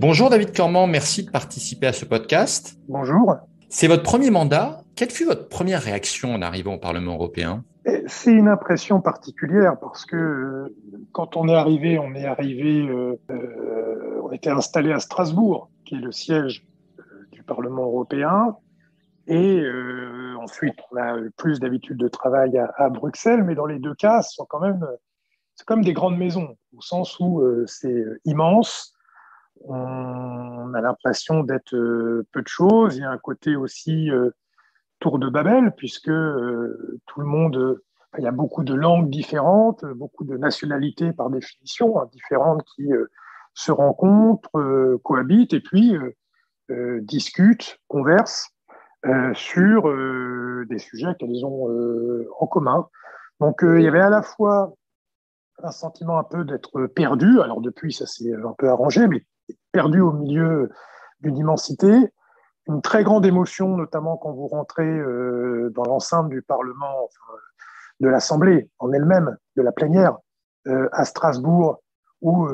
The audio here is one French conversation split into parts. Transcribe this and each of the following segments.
Bonjour David Cormand, merci de participer à ce podcast. Bonjour. C'est votre premier mandat. Quelle fut votre première réaction en arrivant au Parlement européen? C'est une impression particulière parce que quand on était installé à Strasbourg, qui est le siège du Parlement européen, et ensuite on a eu plus d'habitude de travail à Bruxelles, mais dans les deux cas, c'est comme des grandes maisons, au sens où c'est immense. On a l'impression d'être peu de choses. Il y a un côté aussi tour de Babel, puisque tout le monde, il y a beaucoup de langues différentes, beaucoup de nationalités par définition, hein, différentes qui se rencontrent, cohabitent et puis discutent, conversent sur des sujets qu'elles ont en commun. Donc il y avait à la fois un sentiment un peu d'être perdu, alors depuis ça s'est un peu arrangé, mais perdu au milieu d'une immensité, une très grande émotion, notamment quand vous rentrez dans l'enceinte du Parlement, enfin, de l'Assemblée en elle-même, de la plénière, à Strasbourg, où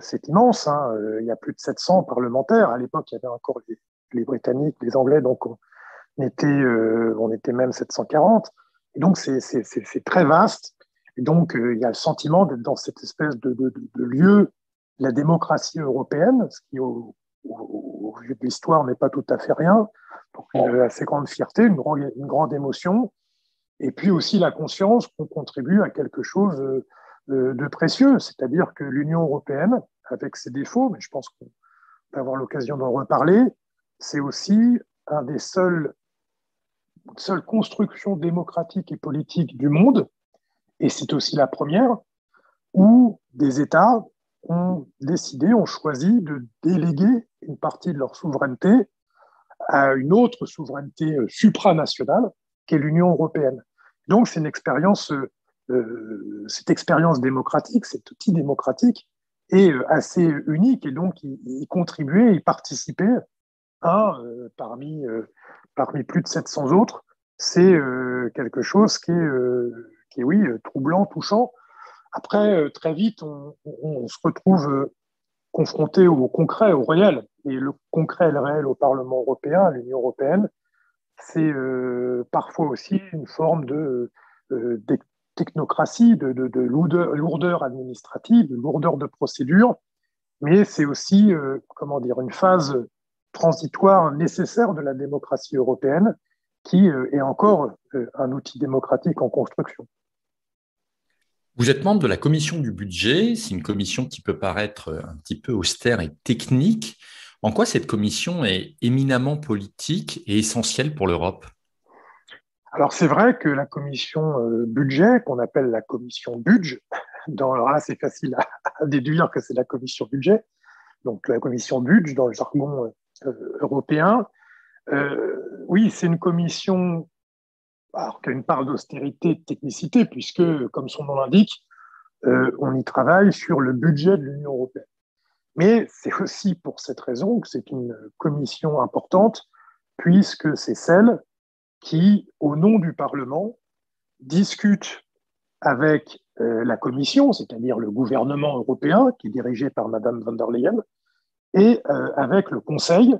c'est immense, hein, il y a plus de 700 parlementaires. À l'époque, il y avait encore les Britanniques, les Anglais, donc on était même 740. Et donc, c'est très vaste. Et donc, il y a le sentiment d'être dans cette espèce de lieu, la démocratie européenne, ce qui, au vu de l'histoire, n'est pas tout à fait rien. Donc, une assez grande fierté, une grande émotion. Et puis aussi la conscience qu'on contribue à quelque chose de précieux. C'est-à-dire que l'Union européenne, avec ses défauts, mais je pense qu'on va avoir l'occasion d'en reparler, c'est aussi un des seules constructions démocratiques et politiques du monde, et c'est aussi la première, où des États ont décidé, ont choisi de déléguer une partie de leur souveraineté à une autre souveraineté supranationale, qui est l'Union européenne. Donc, c'est une expérience, cette expérience démocratique, cet outil démocratique est assez unique, et donc y contribuer, y participer à, parmi plus de 700 autres, c'est quelque chose qui est, oui, troublant, touchant. Après, très vite, on se retrouve confronté au concret, au réel. Et le concret et le réel au Parlement européen, à l'Union européenne, c'est parfois aussi une forme de technocratie, de lourdeur administrative, de lourdeur de procédure, mais c'est aussi, comment dire, une phase transitoire nécessaire de la démocratie européenne qui est encore un outil démocratique en construction. Vous êtes membre de la commission du budget. C'est une commission qui peut paraître un petit peu austère et technique. En quoi cette commission est éminemment politique et essentielle pour l'Europe? Alors c'est vrai que la commission budget, qu'on appelle la commission budget, alors là c'est facile à déduire que c'est la commission budget, donc la commission budget dans le jargon européen, oui c'est une commission alors, qui a une part d'austérité, de technicité, puisque comme son nom l'indique, on y travaille sur le budget de l'Union européenne. Mais c'est aussi pour cette raison que c'est une commission importante, puisque c'est celle qui, au nom du Parlement, discute avec la Commission, c'est-à-dire le gouvernement européen, qui est dirigé par Madame von der Leyen, et avec le Conseil,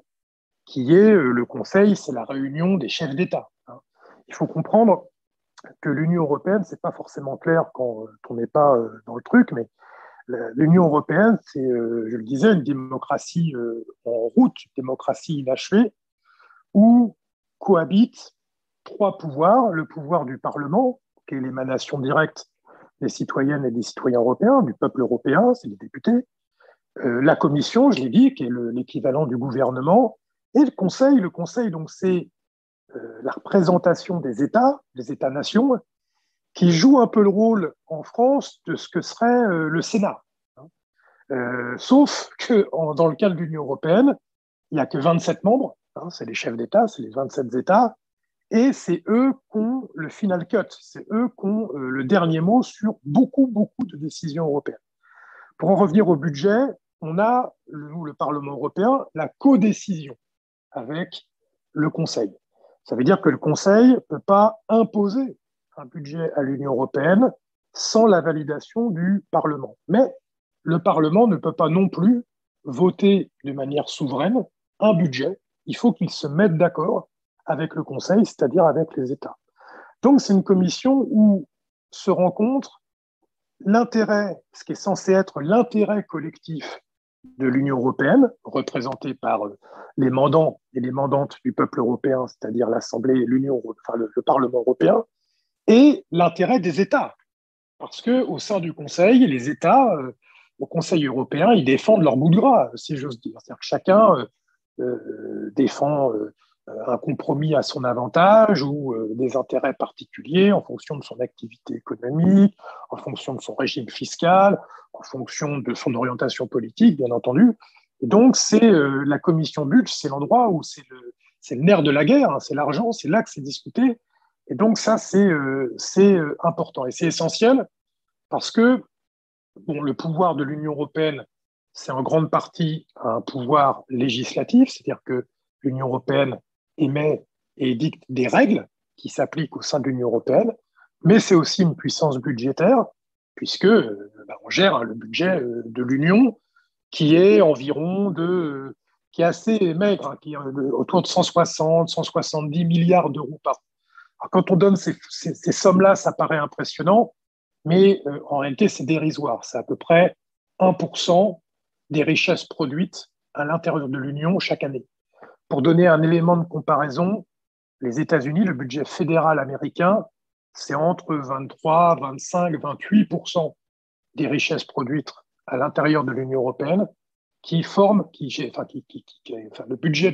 qui est le Conseil, c'est la réunion des chefs d'État. Hein. Il faut comprendre que l'Union européenne, c'est pas forcément clair quand on n'est pas dans le truc, mais l'Union européenne, c'est, je le disais, une démocratie en route, une démocratie inachevée, où cohabitent trois pouvoirs. Le pouvoir du Parlement, qui est l'émanation directe des citoyennes et des citoyens européens, du peuple européen, c'est les députés. La Commission, je l'ai dit, qui est l'équivalent du gouvernement. Et le Conseil. Le Conseil, donc, c'est la représentation des États-nations, qui joue un peu le rôle en France de ce que serait le Sénat. Sauf que dans le cas de l'Union européenne, il n'y a que 27 membres, hein, c'est les chefs d'État, c'est les 27 États, et c'est eux qui ont le final cut, c'est eux qui ont le dernier mot sur beaucoup, beaucoup de décisions européennes. Pour en revenir au budget, on a, nous, le Parlement européen, la codécision avec le Conseil. Ça veut dire que le Conseil ne peut pas imposer un budget à l'Union européenne sans la validation du Parlement. Mais le Parlement ne peut pas non plus voter de manière souveraine un budget. Il faut qu'ils se mettent d'accord avec le Conseil, c'est-à-dire avec les États. Donc, c'est une commission où se rencontre l'intérêt, ce qui est censé être l'intérêt collectif de l'Union européenne, représenté par les mandants et les mandantes du peuple européen, c'est-à-dire l'Assemblée, le Parlement européen, et l'intérêt des États. Parce qu'au sein du Conseil, les États, au Conseil européen, ils défendent leur bout de gras, si j'ose dire. C'est-à-dire que chacun défend un compromis à son avantage ou des intérêts particuliers en fonction de son activité économique, en fonction de son régime fiscal, en fonction de son orientation politique, bien entendu. Et donc, c'est la commission budget, c'est l'endroit où c'est le nerf de la guerre, hein, c'est l'argent, c'est là que c'est discuté. Et donc, ça, c'est important et c'est essentiel parce que bon, le pouvoir de l'Union européenne, c'est en grande partie un pouvoir législatif, c'est-à-dire que l'Union européenne émet et édicte des règles qui s'appliquent au sein de l'Union européenne, mais c'est aussi une puissance budgétaire, puisque on gère le budget de l'Union qui est qui est assez maigre, hein, qui est autour de 160, 170 milliards d'euros par an. Alors, quand on donne ces sommes-là, ça paraît impressionnant, mais en réalité, c'est dérisoire. C'est à peu près 1% des richesses produites à l'intérieur de l'Union chaque année. Pour donner un élément de comparaison, les États-Unis, le budget fédéral américain, c'est entre 23, 25, 28% des richesses produites à l'intérieur de l'Union européenne le budget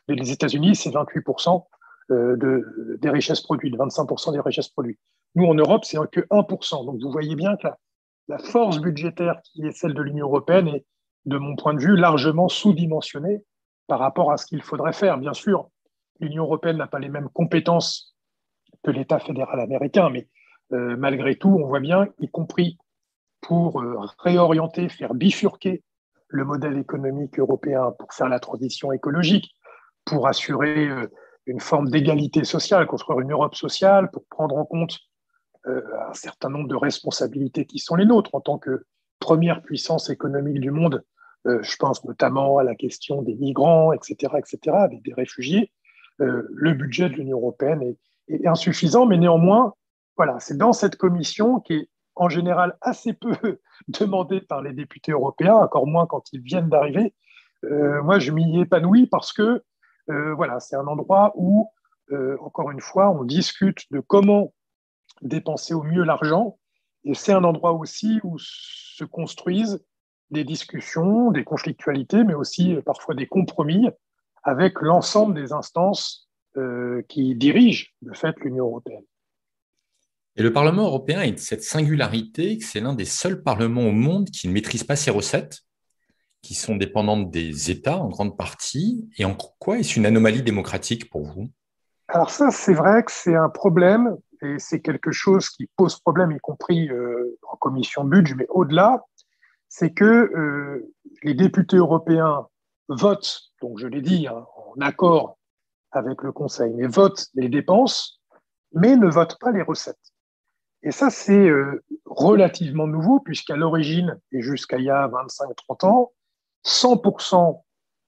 des États-Unis, c'est 28% des richesses produites, 25% des richesses produites. Nous, en Europe, c'est que 1%. Donc, vous voyez bien que la force budgétaire qui est celle de l'Union européenne est, de mon point de vue, largement sous-dimensionnée par rapport à ce qu'il faudrait faire. Bien sûr, l'Union européenne n'a pas les mêmes compétences que l'État fédéral américain, mais malgré tout, on voit bien, y compris pour réorienter, faire bifurquer le modèle économique européen, pour faire la transition écologique, pour assurer une forme d'égalité sociale, construire une Europe sociale, pour prendre en compte un certain nombre de responsabilités qui sont les nôtres en tant que première puissance économique du monde. Je pense notamment à la question des migrants, etc., des réfugiés. Le budget de l'Union européenne est insuffisant, mais néanmoins, voilà, c'est dans cette commission qui est en général assez peu demandée par les députés européens, encore moins quand ils viennent d'arriver. Moi, je m'y épanouis parce que voilà, c'est un endroit où, encore une fois, on discute de comment dépenser au mieux l'argent. Et c'est un endroit aussi où se construisent des discussions, des conflictualités, mais aussi parfois des compromis avec l'ensemble des instances qui dirigent de fait l'Union européenne. Et le Parlement européen a cette singularité que c'est l'un des seuls parlements au monde qui ne maîtrise pas ses recettes, qui sont dépendantes des États en grande partie. Et en quoi est-ce une anomalie démocratique pour vous? Alors ça, c'est vrai que c'est un problème, et c'est quelque chose qui pose problème, y compris en commission budget, mais au-delà, c'est que les députés européens votent, donc je l'ai dit, hein, en accord avec le Conseil, mais votent les dépenses, mais ne votent pas les recettes. Et ça, c'est relativement nouveau, puisqu'à l'origine, et jusqu'à il y a 25-30 ans, 100%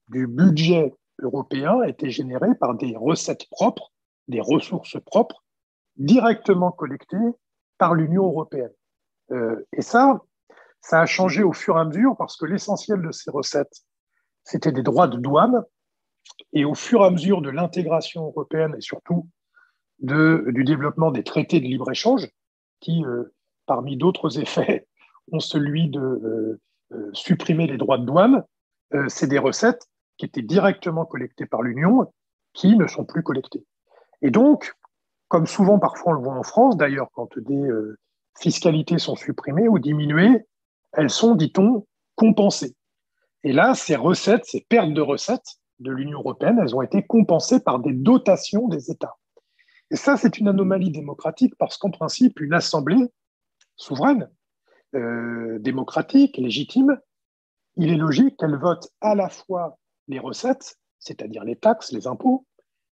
du budget européen était généré par des recettes propres, des ressources propres, directement collectées par l'Union européenne. Et ça a changé au fur et à mesure parce que l'essentiel de ces recettes, c'était des droits de douane. Et au fur et à mesure de l'intégration européenne et surtout du développement des traités de libre-échange, qui, parmi d'autres effets, ont celui de supprimer les droits de douane, c'est des recettes qui étaient directement collectées par l'Union qui ne sont plus collectées. Et donc, comme souvent parfois on le voit en France, d'ailleurs, quand des fiscalités sont supprimées ou diminuées, elles sont, dit-on, compensées. Et là, ces recettes, ces pertes de recettes de l'Union européenne, elles ont été compensées par des dotations des États. Et ça, c'est une anomalie démocratique parce qu'en principe, une assemblée souveraine, démocratique, légitime, il est logique qu'elle vote à la fois les recettes, c'est-à-dire les taxes, les impôts,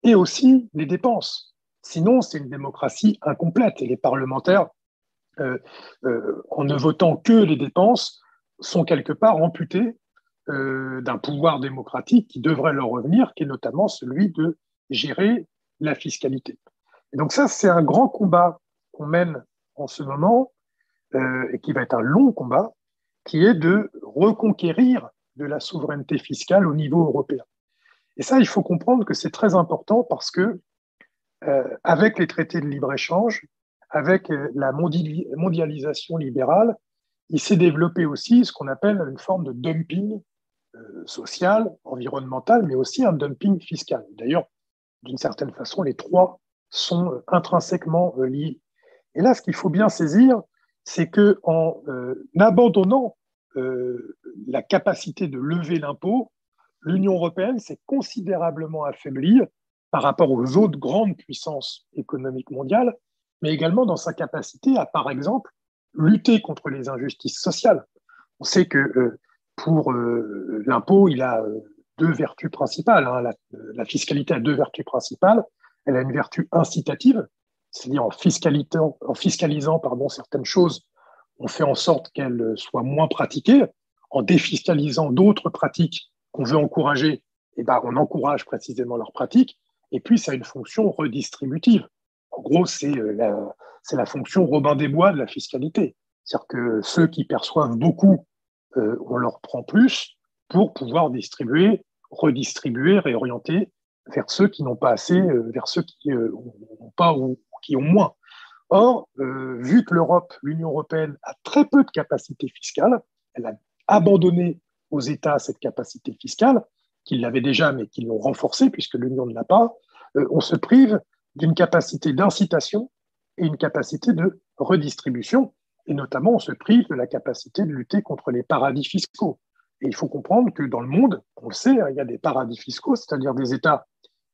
et aussi les dépenses. Sinon, c'est une démocratie incomplète et les parlementaires, en ne votant que les dépenses, sont quelque part amputés d'un pouvoir démocratique qui devrait leur revenir, qui est notamment celui de gérer la fiscalité. Et donc ça, c'est un grand combat qu'on mène en ce moment, et qui va être un long combat, qui est de reconquérir de la souveraineté fiscale au niveau européen. Et ça, il faut comprendre que c'est très important parce que, avec les traités de libre-échange, avec la mondialisation libérale, il s'est développé aussi ce qu'on appelle une forme de dumping social, environnemental, mais aussi un dumping fiscal. D'ailleurs, d'une certaine façon, les trois sont intrinsèquement liés. Et là, ce qu'il faut bien saisir, c'est qu'en abandonnant la capacité de lever l'impôt, l'Union européenne s'est considérablement affaiblie par rapport aux autres grandes puissances économiques mondiales, mais également dans sa capacité à, par exemple, lutter contre les injustices sociales. On sait que pour l'impôt, il a deux vertus principales. Hein. La fiscalité a deux vertus principales. Elle a une vertu incitative, c'est-à-dire en fiscalisant certaines choses, on fait en sorte qu'elles soient moins pratiquées. En défiscalisant d'autres pratiques qu'on veut encourager, eh ben, on encourage précisément leurs pratiques. Et puis, ça a une fonction redistributive. En gros, c'est la fonction Robin des Bois de la fiscalité. C'est-à-dire que ceux qui perçoivent beaucoup, on leur prend plus pour pouvoir distribuer, redistribuer, réorienter vers ceux qui n'ont pas assez, vers ceux qui n'ont pas ou qui ont moins. Or, vu que l'Union européenne a très peu de capacité fiscale, elle a abandonné aux États cette capacité fiscale, qu'ils l'avaient déjà, mais qu'ils l'ont renforcée, puisque l'Union ne l'a pas, on se prive d'une capacité d'incitation et une capacité de redistribution, et notamment on se prive de la capacité de lutter contre les paradis fiscaux. Et il faut comprendre que dans le monde, on le sait, il y a des paradis fiscaux, c'est-à-dire des États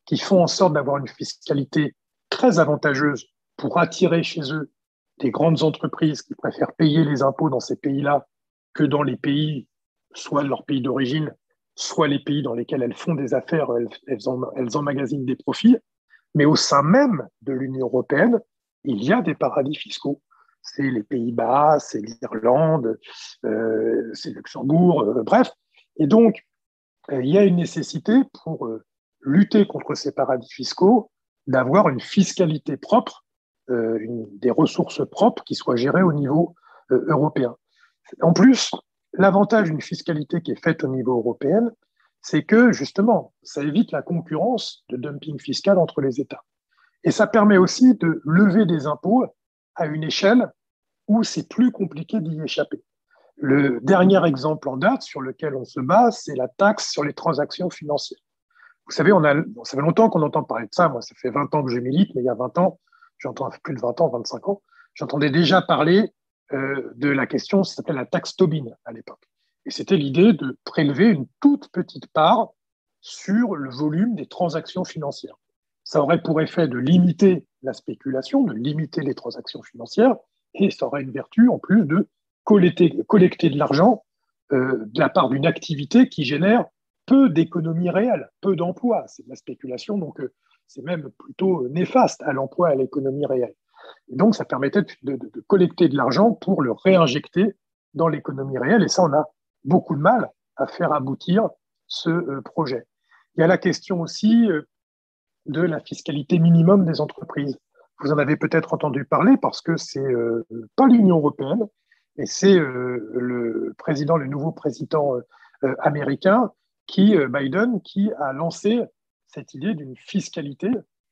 qui font en sorte d'avoir une fiscalité très avantageuse pour attirer chez eux des grandes entreprises qui préfèrent payer les impôts dans ces pays-là que dans les pays, soit leur pays d'origine, soit les pays dans lesquels elles font des affaires, elles emmagasinent des profits. Mais au sein même de l'Union européenne, il y a des paradis fiscaux. C'est les Pays-Bas, c'est l'Irlande, c'est Luxembourg, bref. Et donc, il y a une nécessité pour lutter contre ces paradis fiscaux d'avoir une fiscalité propre, des ressources propres qui soient gérées au niveau européen. En plus, l'avantage d'une fiscalité qui est faite au niveau européen, c'est que justement, ça évite la concurrence de dumping fiscal entre les États. Et ça permet aussi de lever des impôts à une échelle où c'est plus compliqué d'y échapper. Le dernier exemple en date sur lequel on se base, c'est la taxe sur les transactions financières. Vous savez, ça fait longtemps qu'on entend parler de ça. Moi, ça fait 20 ans que je milite, mais il y a 20 ans, j'entends plus de 20 ans, 25 ans, j'entendais déjà parler de la question, ça s'appelait la taxe Tobin à l'époque. Et c'était l'idée de prélever une toute petite part sur le volume des transactions financières. Ça aurait pour effet de limiter la spéculation, de limiter les transactions financières, et ça aurait une vertu en plus de collecter de l'argent de la part d'une activité qui génère peu d'économies réelles, peu d'emplois. C'est de la spéculation, donc c'est même plutôt néfaste à l'emploi et à l'économie réelle. Et donc, ça permettait de collecter de l'argent pour le réinjecter dans l'économie réelle. Et ça, on a beaucoup de mal à faire aboutir ce projet. Il y a la question aussi de la fiscalité minimum des entreprises. Vous en avez peut-être entendu parler parce que c'est pas l'Union européenne, mais c'est le nouveau président américain, Biden, qui a lancé cette idée d'une fiscalité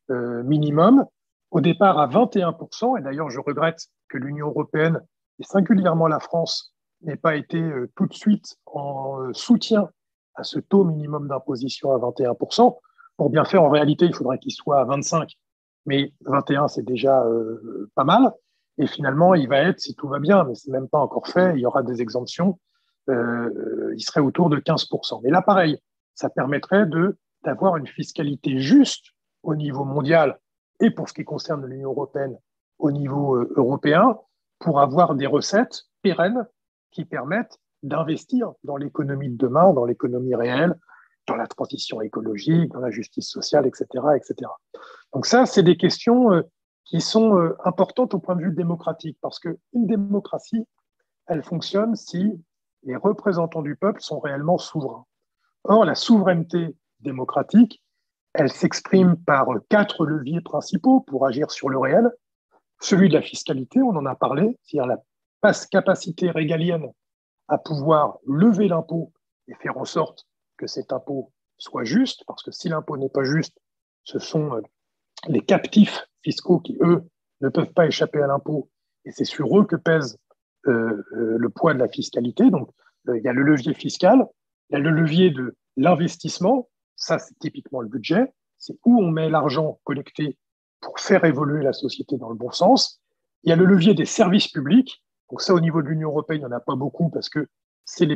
minimum, au départ à 21%. Et d'ailleurs, je regrette que l'Union européenne, et singulièrement la France, n'ait pas été tout de suite en soutien à ce taux minimum d'imposition à 21%. Pour bien faire, en réalité, il faudrait qu'il soit à 25, mais 21, c'est déjà pas mal. Et finalement, il va être, si tout va bien, mais c'est même pas encore fait, il y aura des exemptions, il serait autour de 15%. Mais là, pareil, ça permettrait d'avoir une fiscalité juste au niveau mondial et pour ce qui concerne l'Union européenne au niveau européen, pour avoir des recettes pérennes qui permettent d'investir dans l'économie de demain, dans l'économie réelle, dans la transition écologique, dans la justice sociale, etc., etc. Donc ça, c'est des questions qui sont importantes au point de vue démocratique, parce qu'une démocratie, elle fonctionne si les représentants du peuple sont réellement souverains. Or, la souveraineté démocratique, elle s'exprime par 4 leviers principaux pour agir sur le réel. Celui de la fiscalité, on en a parlé, c'est-à-dire la capacité régalienne à pouvoir lever l'impôt et faire en sorte que cet impôt soit juste, parce que si l'impôt n'est pas juste, ce sont les captifs fiscaux qui, eux, ne peuvent pas échapper à l'impôt, et c'est sur eux que pèse le poids de la fiscalité. Donc, il y a le levier fiscal, il y a le levier de l'investissement, ça c'est typiquement le budget, c'est où on met l'argent collecté pour faire évoluer la société dans le bon sens. Il y a le levier des services publics, donc ça au niveau de l'Union européenne, il n'y en a pas beaucoup parce que c'est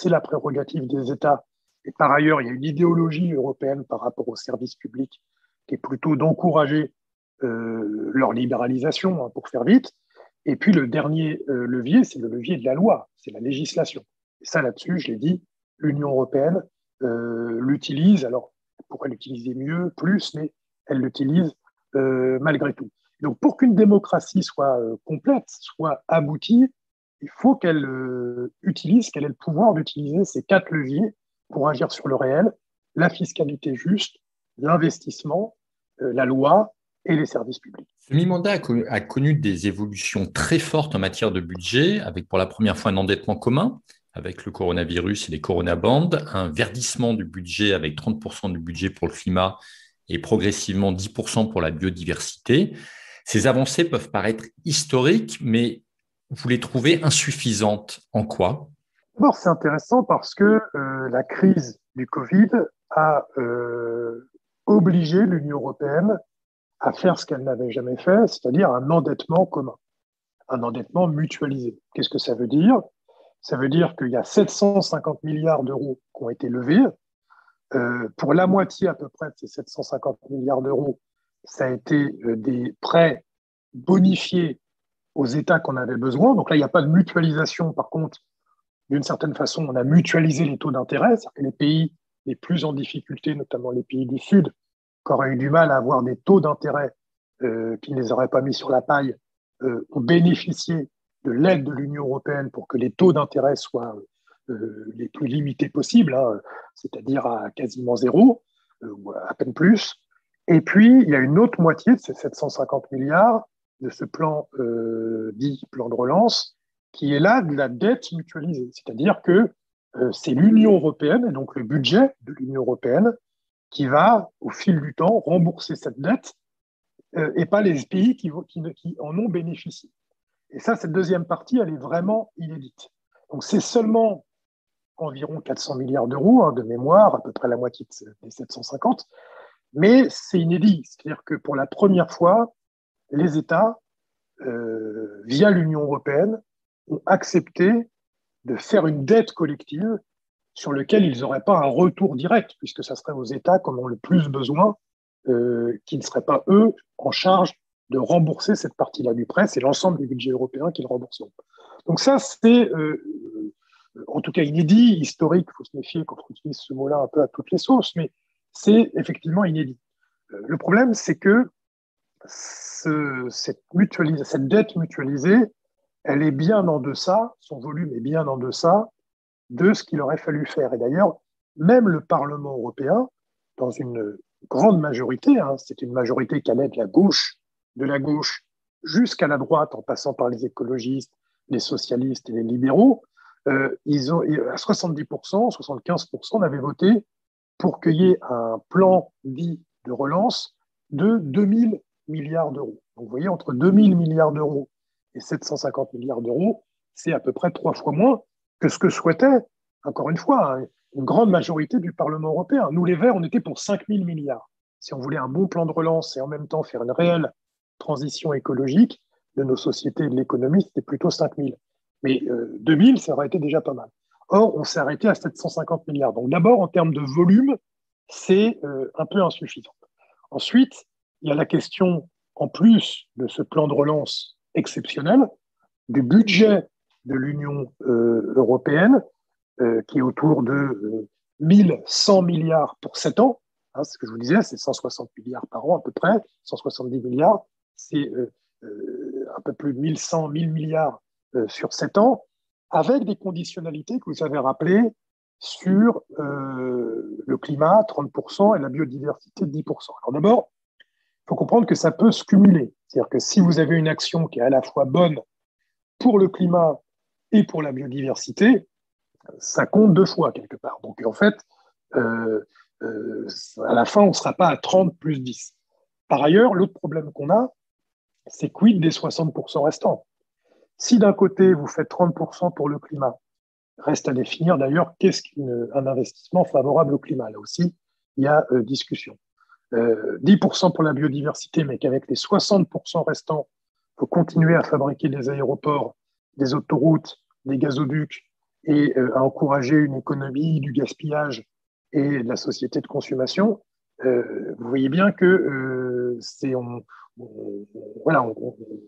la prérogative des États. Et par ailleurs, il y a une idéologie européenne par rapport aux services publics qui est plutôt d'encourager leur libéralisation, hein, pour faire vite. Et puis le dernier levier, c'est le levier de la loi, c'est la législation. Et ça, là-dessus, je l'ai dit, l'Union européenne l'utilise. Alors, elle pourrait l'utiliser mieux, plus, mais elle l'utilise malgré tout. Donc, pour qu'une démocratie soit complète, soit aboutie, il faut qu'elle utilise, qu'elle ait le pouvoir d'utiliser ces 4 leviers pour agir sur le réel, la fiscalité juste, l'investissement, la loi et les services publics. Ce mi-mandat a connu des évolutions très fortes en matière de budget, avec pour la première fois un endettement commun, avec le coronavirus et les coronabands, un verdissement du budget avec 30% du budget pour le climat et progressivement 10% pour la biodiversité. Ces avancées peuvent paraître historiques, mais vous les trouvez insuffisantes. En quoi? D'abord, c'est intéressant parce que la crise du Covid a obligé l'Union européenne à faire ce qu'elle n'avait jamais fait, c'est-à-dire un endettement commun, un endettement mutualisé. Qu'est-ce que ça veut dire? Ça veut dire qu'il y a 750 milliards d'euros qui ont été levés. Pour la moitié à peu près de ces 750 milliards d'euros, ça a été des prêts bonifiés aux États qu'on avait besoin. Donc là, il n'y a pas de mutualisation. Par contre, d'une certaine façon, on a mutualisé les taux d'intérêt. C'est-à-dire que les pays les plus en difficulté, notamment les pays du Sud, qui auraient eu du mal à avoir des taux d'intérêt qui ne les auraient pas mis sur la paille, ont bénéficié de l'aide de l'Union européenne pour que les taux d'intérêt soient les plus limités possibles, hein, c'est-à-dire à quasiment zéro, ou à peine plus. Et puis, il y a une autre moitié de ces 750 milliards de ce plan dit plan de relance, qui est là de la dette mutualisée. C'est-à-dire que c'est l'Union européenne, et donc le budget de l'Union européenne, qui va, au fil du temps, rembourser cette dette et pas les pays qui en ont bénéficié. Et ça, cette deuxième partie, elle est vraiment inédite. Donc, c'est seulement environ 400 milliards d'euros, hein, de mémoire, à peu près la moitié des 750, mais c'est inédit. C'est-à-dire que pour la première fois, les États, via l'Union européenne, ont accepté de faire une dette collective sur laquelle ils n'auraient pas un retour direct, puisque ça serait aux États qui en ont le plus besoin, qui ne seraient pas, eux, en charge de rembourser cette partie-là du prêt. C'est l'ensemble du budget européen qui le rembourseront. Donc ça, c'est en tout cas inédit, historique. Il faut se méfier quand on utilise ce mot-là un peu à toutes les sauces, mais c'est effectivement inédit. Le problème, c'est que cette dette mutualisée, elle est bien en deçà, son volume est bien en deçà de ce qu'il aurait fallu faire. Et d'ailleurs, même le Parlement européen, dans une grande majorité, hein, c'est une majorité qui allait de la gauche jusqu'à la droite, en passant par les écologistes, les socialistes et les libéraux, ils ont, à 70%, 75%, on avait voté pour qu'il y ait un plan dit de relance de 2000 milliards d'euros. Donc vous voyez, entre 2000 milliards d'euros et 750 milliards d'euros, c'est à peu près 3 fois moins que ce que souhaitait, encore une fois, hein, une grande majorité du Parlement européen. Nous, les Verts, on était pour 5000 milliards. Si on voulait un bon plan de relance et en même temps faire une réelle transition écologique de nos sociétés et de l'économie, c'était plutôt 5000. Mais 2000, ça aurait été déjà pas mal. Or, on s'est arrêté à 750 milliards. Donc d'abord, en termes de volume, c'est un peu insuffisant. Ensuite, il y a la question, en plus de ce plan de relance exceptionnel, du budget de l'Union européenne, qui est autour de 1100 milliards pour 7 ans. Hein, ce que je vous disais, c'est 160 milliards par an à peu près, 170 milliards. C'est un peu plus de 1000 milliards sur 7 ans. avec des conditionnalités que vous avez rappelées sur le climat, 30%, et la biodiversité, 10%. Alors d'abord, il faut comprendre que ça peut se cumuler. C'est-à-dire que si vous avez une action qui est à la fois bonne pour le climat et pour la biodiversité, ça compte deux fois quelque part. Donc en fait, euh, à la fin, on ne sera pas à 30 plus 10. Par ailleurs, l'autre problème qu'on a, c'est quid des 60% restants. Si d'un côté, vous faites 30% pour le climat, reste à définir d'ailleurs qu'est-ce qu'un investissement favorable au climat. Là aussi, il y a discussion. 10% pour la biodiversité, mais qu'avec les 60% restants, il faut continuer à fabriquer des aéroports, des autoroutes, des gazoducs et à encourager une économie du gaspillage et de la société de consommation. Vous voyez bien que voilà,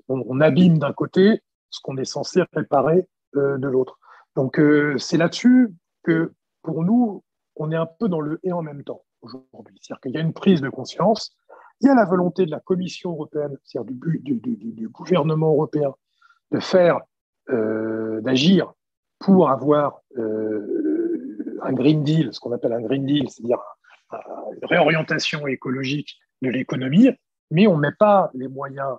on abîme d'un côté ce qu'on est censé réparer de l'autre. Donc c'est là-dessus que pour nous, on est un peu dans le et en même temps aujourd'hui. C'est-à-dire qu'il y a une prise de conscience, il y a la volonté de la Commission européenne, c'est-à-dire du gouvernement européen, de faire, d'agir pour avoir un Green Deal, ce qu'on appelle un Green Deal, c'est-à-dire une réorientation écologique de l'économie, mais on ne met pas les moyens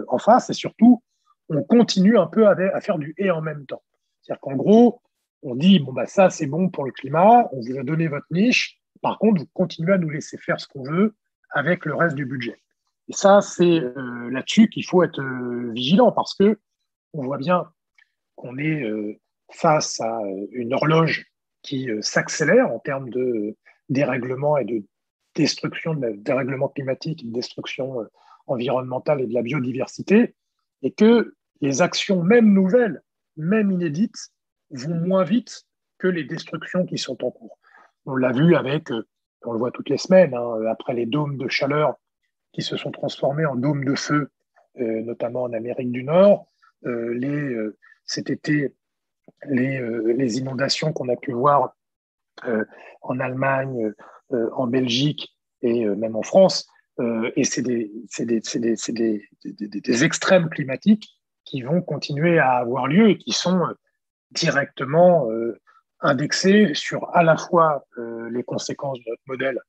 en face et surtout, on continue un peu à faire du et en même temps. C'est-à-dire qu'en gros, on dit, bon, bah, ça, c'est bon pour le climat, on vous a donné votre niche, par contre, vous continuez à nous laisser faire ce qu'on veut avec le reste du budget. Et ça, c'est là-dessus qu'il faut être vigilant parce que on voit bien qu'on est face à une horloge qui s'accélère en termes de dérèglement et de destruction, de dérèglement climatique, de destruction environnementale et de la biodiversité, et que les actions, même nouvelles, même inédites, vont moins vite que les destructions qui sont en cours. On l'a vu avec, on le voit toutes les semaines, hein, après les dômes de chaleur qui se sont transformés en dômes de feu, notamment en Amérique du Nord, cet été, les inondations qu'on a pu voir en Allemagne, en Belgique et même en France. Et c'est des extrêmes climatiques qui vont continuer à avoir lieu et qui sont directement indexés sur à la fois les conséquences de notre modèle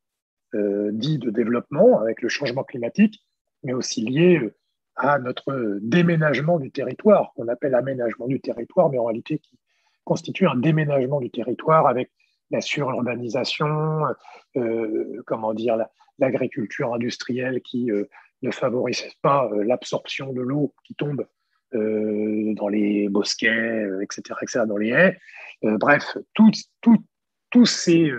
dit de développement avec le changement climatique, mais aussi liés à notre déménagement du territoire, qu'on appelle aménagement du territoire, mais en réalité qui constitue un déménagement du territoire avec la sururbanisation, comment dire, l'agriculture industrielle qui ne favorise pas l'absorption de l'eau qui tombe dans les bosquets, etc., dans les haies. Bref, tous ces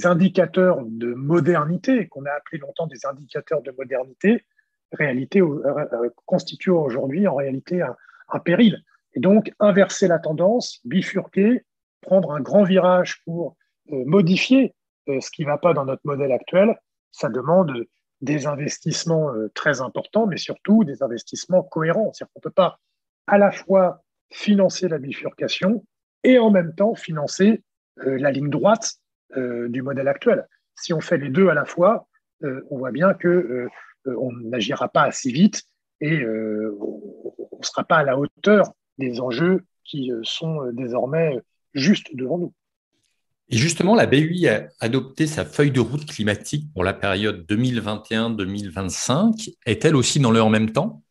indicateurs de modernité, qu'on a appelé longtemps des indicateurs de modernité, constituent aujourd'hui en réalité un péril. Et donc, inverser la tendance, bifurquer, prendre un grand virage pour modifier ce qui ne va pas dans notre modèle actuel, ça demande des investissements très importants, mais surtout des investissements cohérents. C'est-à-dire qu'on ne peut pas à la fois financer la bifurcation et en même temps financer la ligne droite du modèle actuel. Si on fait les deux à la fois, on voit bien qu'on n'agira pas assez vite et on ne sera pas à la hauteur des enjeux qui sont désormais juste devant nous. Et justement, la BEI a adopté sa feuille de route climatique pour la période 2021-2025. Est-elle aussi dans le en même temps?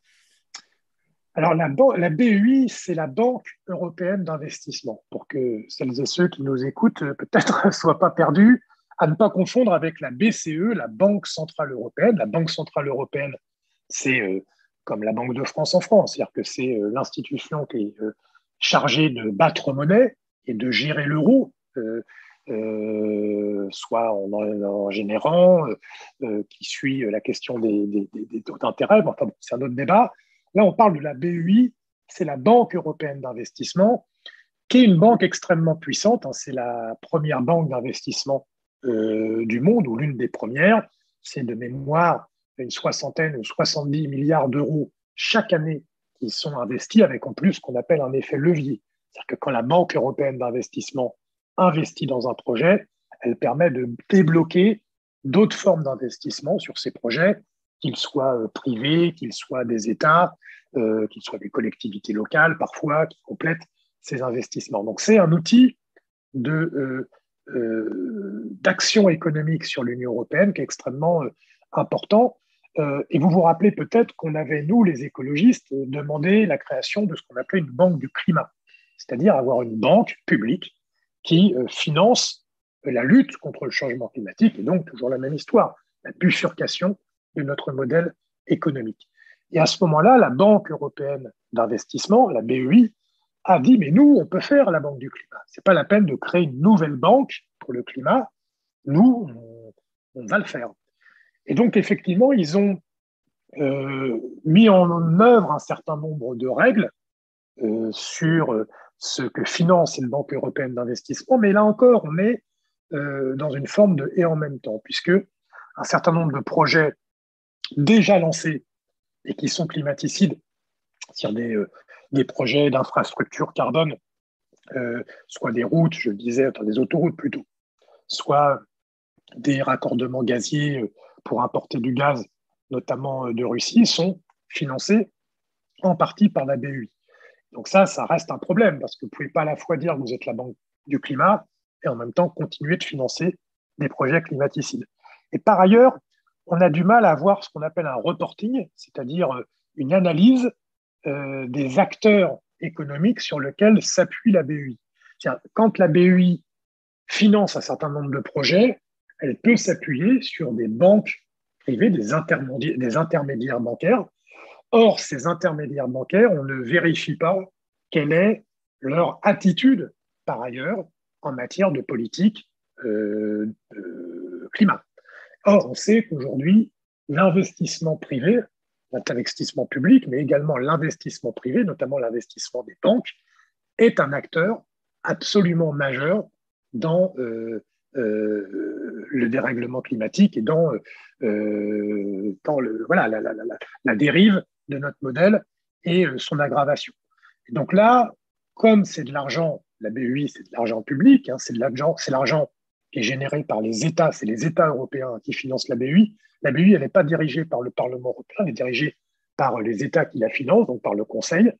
Alors, la BEI, c'est la Banque européenne d'investissement. Pour que celles et ceux qui nous écoutent peut-être ne soient pas perdus, à ne pas confondre avec la BCE, la Banque centrale européenne. La Banque centrale européenne, c'est comme la Banque de France en France, c'est-à-dire que c'est l'institution qui est chargée de battre monnaie et de gérer l'euro, soit en générant, qui suit la question des taux d'intérêt. Bon, enfin, c'est un autre débat. Là, on parle de la BEI, c'est la Banque européenne d'investissement, qui est une banque extrêmement puissante. Hein, c'est la première banque d'investissement du monde, ou l'une des premières. C'est de mémoire une soixantaine ou 70 milliards d'euros chaque année qui sont investis, avec en plus ce qu'on appelle un effet levier. C'est-à-dire que quand la Banque européenne d'investissement investit dans un projet, elle permet de débloquer d'autres formes d'investissement sur ces projets qu'ils soient privés, qu'ils soient des États, qu'ils soient des collectivités locales parfois, qui complètent ces investissements. Donc c'est un outil d'action économique sur l'Union européenne qui est extrêmement important. Et vous vous rappelez peut-être qu'on avait, nous, les écologistes, demandé la création de ce qu'on appelait une banque du climat, c'est-à-dire avoir une banque publique qui finance la lutte contre le changement climatique, et donc toujours la même histoire, la bifurcation de notre modèle économique. Et à ce moment-là, la Banque européenne d'investissement, la BEI, a dit, mais nous, on peut faire la banque du climat. Ce n'est pas la peine de créer une nouvelle banque pour le climat. Nous, on va le faire. Et donc, effectivement, ils ont mis en œuvre un certain nombre de règles sur ce que finance une banque européenne d'investissement. Mais là encore, on est dans une forme de et en même temps, puisque un certain nombre de projets déjà lancés et qui sont climaticides, c'est-à-dire des projets d'infrastructure carbone, soit des routes, je le disais, des autoroutes plutôt, soit des raccordements gaziers pour importer du gaz, notamment de Russie, sont financés en partie par la BEI. Donc ça reste un problème, parce que vous ne pouvez pas à la fois dire que vous êtes la banque du climat et en même temps continuer de financer des projets climaticides. Et par ailleurs, on a du mal à avoir ce qu'on appelle un reporting, c'est-à-dire une analyse des acteurs économiques sur lesquels s'appuie la BEI. Quand la BEI finance un certain nombre de projets, elle peut s'appuyer sur des banques privées, des intermédiaires bancaires. Or, ces intermédiaires bancaires, on ne vérifie pas quelle est leur attitude, par ailleurs, en matière de politique climat. Or, on sait qu'aujourd'hui, l'investissement privé, l'investissement public, mais également l'investissement privé, notamment l'investissement des banques, est un acteur absolument majeur dans le dérèglement climatique et dans la dérive de notre modèle et son aggravation. Et donc là, comme c'est de l'argent, la BEI, c'est de l'argent public, hein, c'est l'argent qui est généré par les États, c'est les États européens qui financent la BEI. La BEI, elle n'est pas dirigée par le Parlement européen, elle est dirigée par les États qui la financent, donc par le Conseil,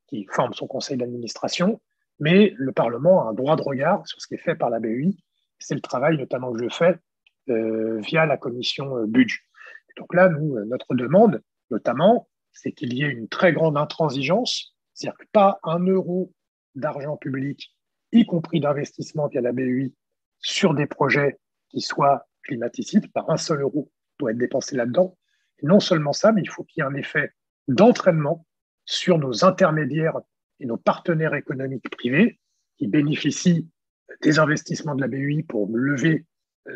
qui forme son conseil d'administration, mais le Parlement a un droit de regard sur ce qui est fait par la BEI. C'est le travail notamment que je fais via la commission budget. Donc là, nous, notre demande, notamment, c'est qu'il y ait une très grande intransigeance, c'est-à-dire que pas un euro d'argent public, y compris d'investissement via la BEI, sur des projets qui soient climaticides, pas un seul euro doit être dépensé là-dedans. Et non seulement ça, mais il faut qu'il y ait un effet d'entraînement sur nos intermédiaires et nos partenaires économiques privés qui bénéficient des investissements de la BEI pour lever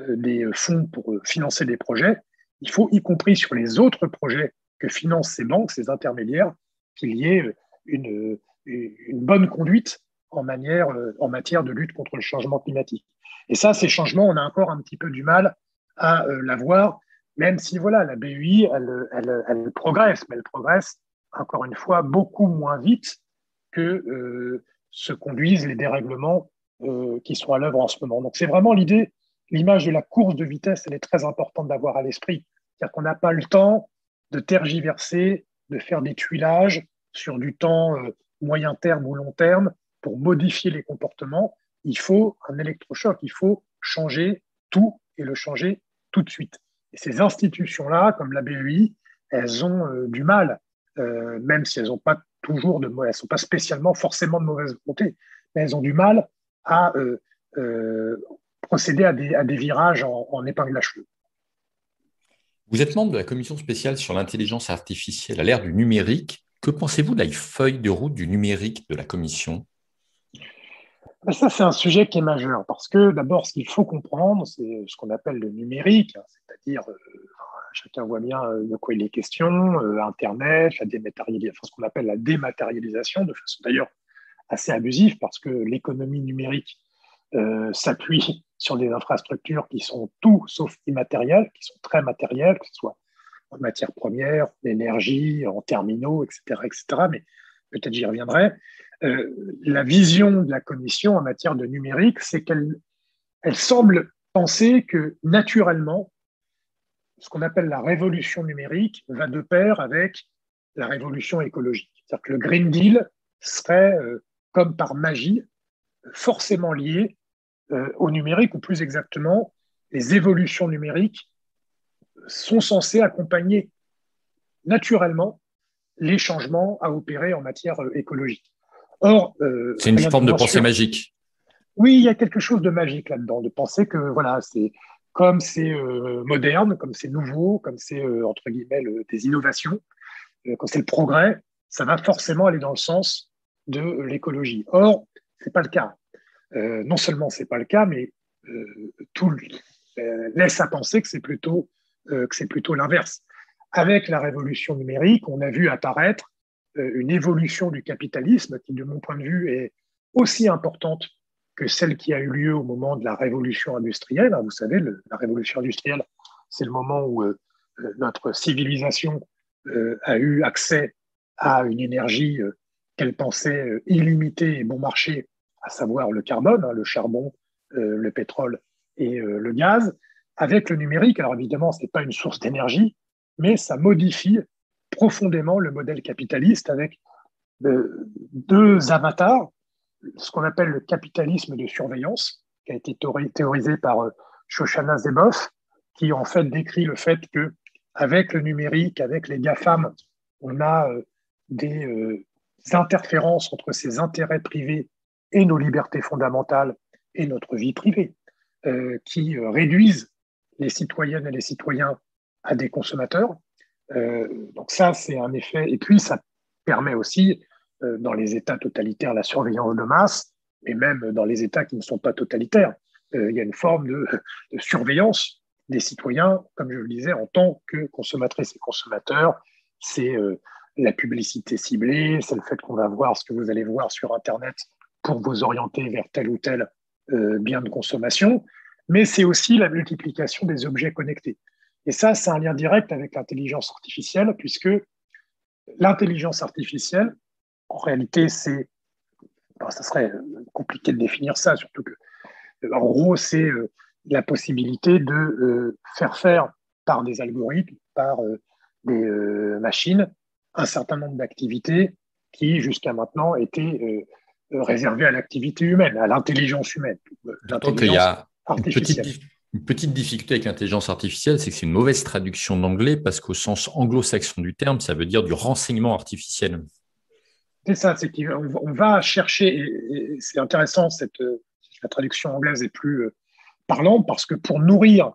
des fonds pour financer des projets. Il faut, y compris sur les autres projets que financent ces banques, ces intermédiaires, qu'il y ait une bonne conduite en matière de lutte contre le changement climatique. Et ça, ces changements, on a encore un petit peu du mal à l'avoir, même si voilà, la BEI, elle progresse, mais elle progresse, encore une fois, beaucoup moins vite que se conduisent les dérèglements qui sont à l'œuvre en ce moment. Donc c'est vraiment l'image de la course de vitesse, elle est très importante d'avoir à l'esprit. C'est-à-dire qu'on n'a pas le temps de tergiverser, de faire des tuilages sur du temps moyen terme ou long terme pour modifier les comportements. Il faut un électrochoc, il faut changer tout et le changer tout de suite. Et ces institutions-là, comme la BEI, elles ont du mal, même si elles n'ont pas toujours elles sont pas spécialement forcément de mauvaise volonté, mais elles ont du mal à procéder à des virages en épingle à cheveux. Vous êtes membre de la commission spéciale sur l'intelligence artificielle à l'ère du numérique. Que pensez-vous de la feuille de route du numérique de la commission ? Ça, c'est un sujet qui est majeur parce que d'abord, ce qu'il faut comprendre, c'est ce qu'on appelle le numérique, hein, c'est-à-dire, chacun voit bien de quoi il est question, Internet, ce qu'on appelle la dématérialisation, de façon d'ailleurs assez abusive parce que l'économie numérique s'appuie sur des infrastructures qui sont tout sauf immatérielles, qui sont très matérielles, que ce soit en matières premières, en énergie, en terminaux, etc., etc. Mais peut-être j'y reviendrai. La vision de la Commission en matière de numérique, c'est qu'elle semble penser que naturellement, ce qu'on appelle la révolution numérique va de pair avec la révolution écologique. C'est-à-dire que le Green Deal serait, comme par magie, forcément lié au numérique, ou plus exactement, les évolutions numériques sont censées accompagner naturellement les changements à opérer en matière écologique. Or, C'est une rien forme de de moins pensée sûr. magique. Oui, il y a quelque chose de magique là-dedans, de penser que voilà, c'est comme c'est moderne, comme c'est nouveau, comme c'est entre guillemets des innovations, quand c'est le progrès, ça va forcément aller dans le sens de l'écologie. Or, c'est pas le cas. Non seulement c'est pas le cas, mais tout laisse à penser que c'est plutôt l'inverse. Avec la révolution numérique, on a vu apparaître une évolution du capitalisme qui, de mon point de vue, est aussi importante que celle qui a eu lieu au moment de la révolution industrielle. Vous savez, la révolution industrielle, c'est le moment où notre civilisation a eu accès à une énergie qu'elle pensait illimitée et bon marché, à savoir le carbone, le charbon, le pétrole et le gaz. Avec le numérique, alors évidemment, ce n'est pas une source d'énergie, mais ça modifie profondément le modèle capitaliste avec deux avatars, ce qu'on appelle le capitalisme de surveillance, qui a été théorisé par Shoshana Zuboff, qui en fait décrit le fait que avec le numérique, avec les GAFAM, on a des interférences entre ces intérêts privés et nos libertés fondamentales et notre vie privée, qui réduisent les citoyennes et les citoyens à des consommateurs. Donc ça, c'est un effet. Et puis, ça permet aussi, dans les États totalitaires, la surveillance de masse, et même dans les États qui ne sont pas totalitaires. Il y a une forme de surveillance des citoyens, comme je le disais, en tant que consommatrices et consommateurs. C'est la publicité ciblée, c'est le fait qu'on va voir ce que vous allez voir sur Internet pour vous orienter vers tel ou tel bien de consommation, mais c'est aussi la multiplication des objets connectés. Et ça, c'est un lien direct avec l'intelligence artificielle, puisque l'intelligence artificielle, en réalité, c'est, ça serait compliqué de définir ça, surtout que, en gros, c'est la possibilité de faire par des algorithmes, par des machines, un certain nombre d'activités qui, jusqu'à maintenant, étaient réservées à l'activité humaine, à l'intelligence humaine, D'autant qu'il y l'intelligence a artificielle. une petite difficulté avec l'intelligence artificielle, c'est que c'est une mauvaise traduction d'anglais parce qu'au sens anglo-saxon du terme, ça veut dire du renseignement artificiel. C'est ça, c'est qu'on va chercher, et c'est intéressant, la traduction anglaise est plus parlante, parce que pour nourrir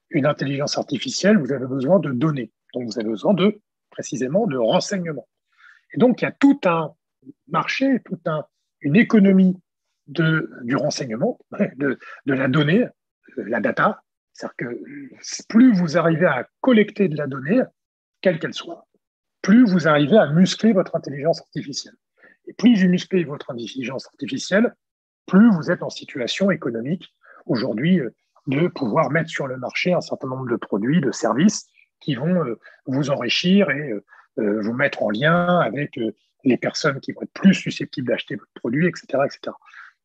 une intelligence artificielle, vous avez besoin de données. Donc, vous avez besoin précisément, de renseignements. Et donc, il y a tout un marché, une économie du renseignement, de la donnée, la data. C'est-à-dire que plus vous arrivez à collecter de la donnée, quelle qu'elle soit, plus vous arrivez à muscler votre intelligence artificielle. Et plus vous musclez votre intelligence artificielle, plus vous êtes en situation économique aujourd'hui de pouvoir mettre sur le marché un certain nombre de produits, de services qui vont vous enrichir et vous mettre en lien avec les personnes qui vont être plus susceptibles d'acheter votre produit, etc., etc.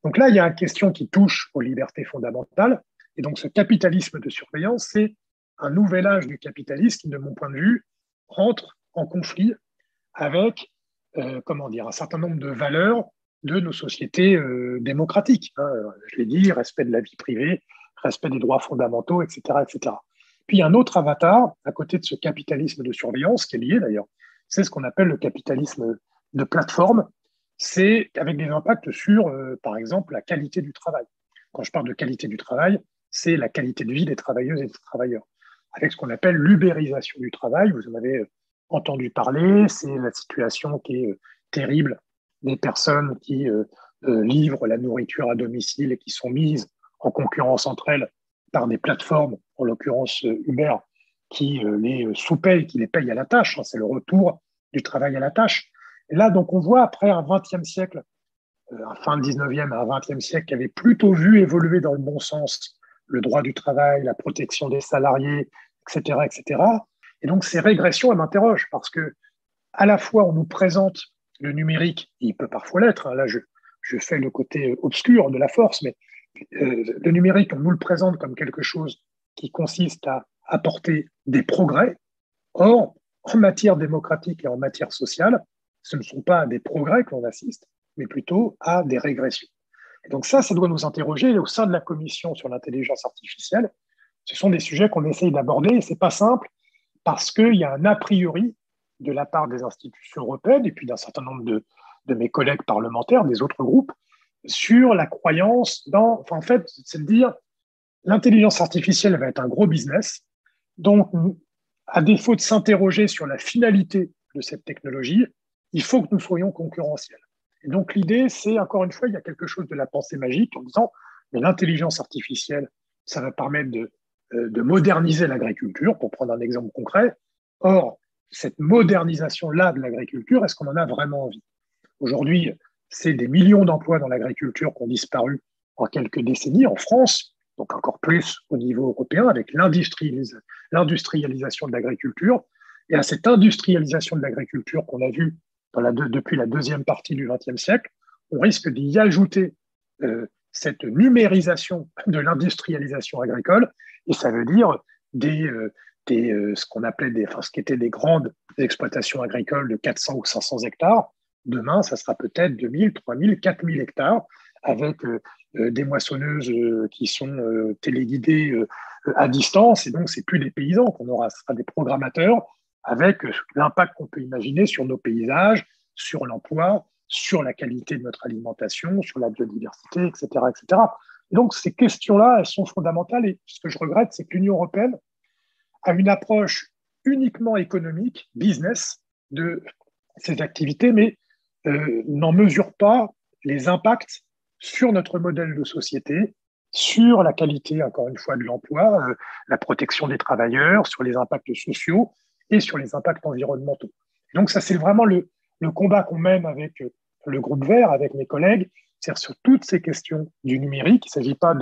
Donc là, il y a une question qui touche aux libertés fondamentales. Et donc ce capitalisme de surveillance, c'est un nouvel âge du capitalisme qui, de mon point de vue, rentre en conflit avec un certain nombre de valeurs de nos sociétés démocratiques. Je l'ai dit, respect de la vie privée, respect des droits fondamentaux, etc., etc. Puis il y a un autre avatar à côté de ce capitalisme de surveillance qui est lié d'ailleurs, c'est ce qu'on appelle le capitalisme de plateforme. C'est avec des impacts sur, par exemple, la qualité du travail. Quand je parle de qualité du travail, c'est la qualité de vie des travailleuses et des travailleurs. Avec ce qu'on appelle l'ubérisation du travail, vous en avez entendu parler, c'est la situation qui est terrible des personnes qui livrent la nourriture à domicile et qui sont mises en concurrence entre elles par des plateformes, en l'occurrence Uber, qui les sous-payent, qui les payent à la tâche. C'est le retour du travail à la tâche. Et là, donc, on voit après un 20e siècle, un fin 19e à un 20e siècle, qui avait plutôt vu évoluer dans le bon sens le droit du travail, la protection des salariés, etc., etc. Et donc, ces régressions, elles m'interrogent parce que, à la fois, on nous présente le numérique, il peut parfois l'être, là, je fais le côté obscur de la force, mais le numérique, on nous le présente comme quelque chose qui consiste à apporter des progrès. Or, en matière démocratique et en matière sociale, ce ne sont pas à des progrès que l'on assiste, mais plutôt à des régressions. Et donc ça doit nous interroger. Et au sein de la commission sur l'intelligence artificielle, ce sont des sujets qu'on essaye d'aborder, et ce n'est pas simple, parce qu'il y a un a priori de la part des institutions européennes et puis d'un certain nombre de mes collègues parlementaires, des autres groupes, sur la croyance dans, enfin, en fait, c'est de dire, l'intelligence artificielle va être un gros business, donc à défaut de s'interroger sur la finalité de cette technologie, il faut que nous soyons concurrentiels. Et donc l'idée, c'est, encore une fois, il y a quelque chose de la pensée magique en disant, mais l'intelligence artificielle, ça va permettre de moderniser l'agriculture, pour prendre un exemple concret. Or, cette modernisation-là de l'agriculture, est-ce qu'on en a vraiment envie? Aujourd'hui, c'est des millions d'emplois dans l'agriculture qui ont disparu en quelques décennies en France, donc encore plus au niveau européen, avec l'industrialisation de l'agriculture. Et à cette industrialisation de l'agriculture qu'on a vue depuis la deuxième partie du XXe siècle, on risque d'y ajouter cette numérisation de l'industrialisation agricole, et ça veut dire ce qu'on appelait ce qui étaient des grandes exploitations agricoles de 400 ou 500 hectares. Demain, ça sera peut-être 2000, 3000, 4000 hectares, avec des moissonneuses qui sont téléguidées à distance, et donc c'est plus des paysans qu'on aura, ce sera des programmateurs avec l'impact qu'on peut imaginer sur nos paysages, sur l'emploi, sur la qualité de notre alimentation, sur la biodiversité, etc., etc. Et donc ces questions-là, elles sont fondamentales, et ce que je regrette, c'est que l'Union européenne a une approche uniquement économique, business, de ces activités, mais n'en mesure pas les impacts sur notre modèle de société, sur la qualité, encore une fois, de l'emploi, la protection des travailleurs, sur les impacts sociaux et sur les impacts environnementaux. Donc ça, c'est vraiment le combat qu'on mène avec le groupe Vert, avec mes collègues, c'est-à-dire sur toutes ces questions du numérique. Il ne s'agit pas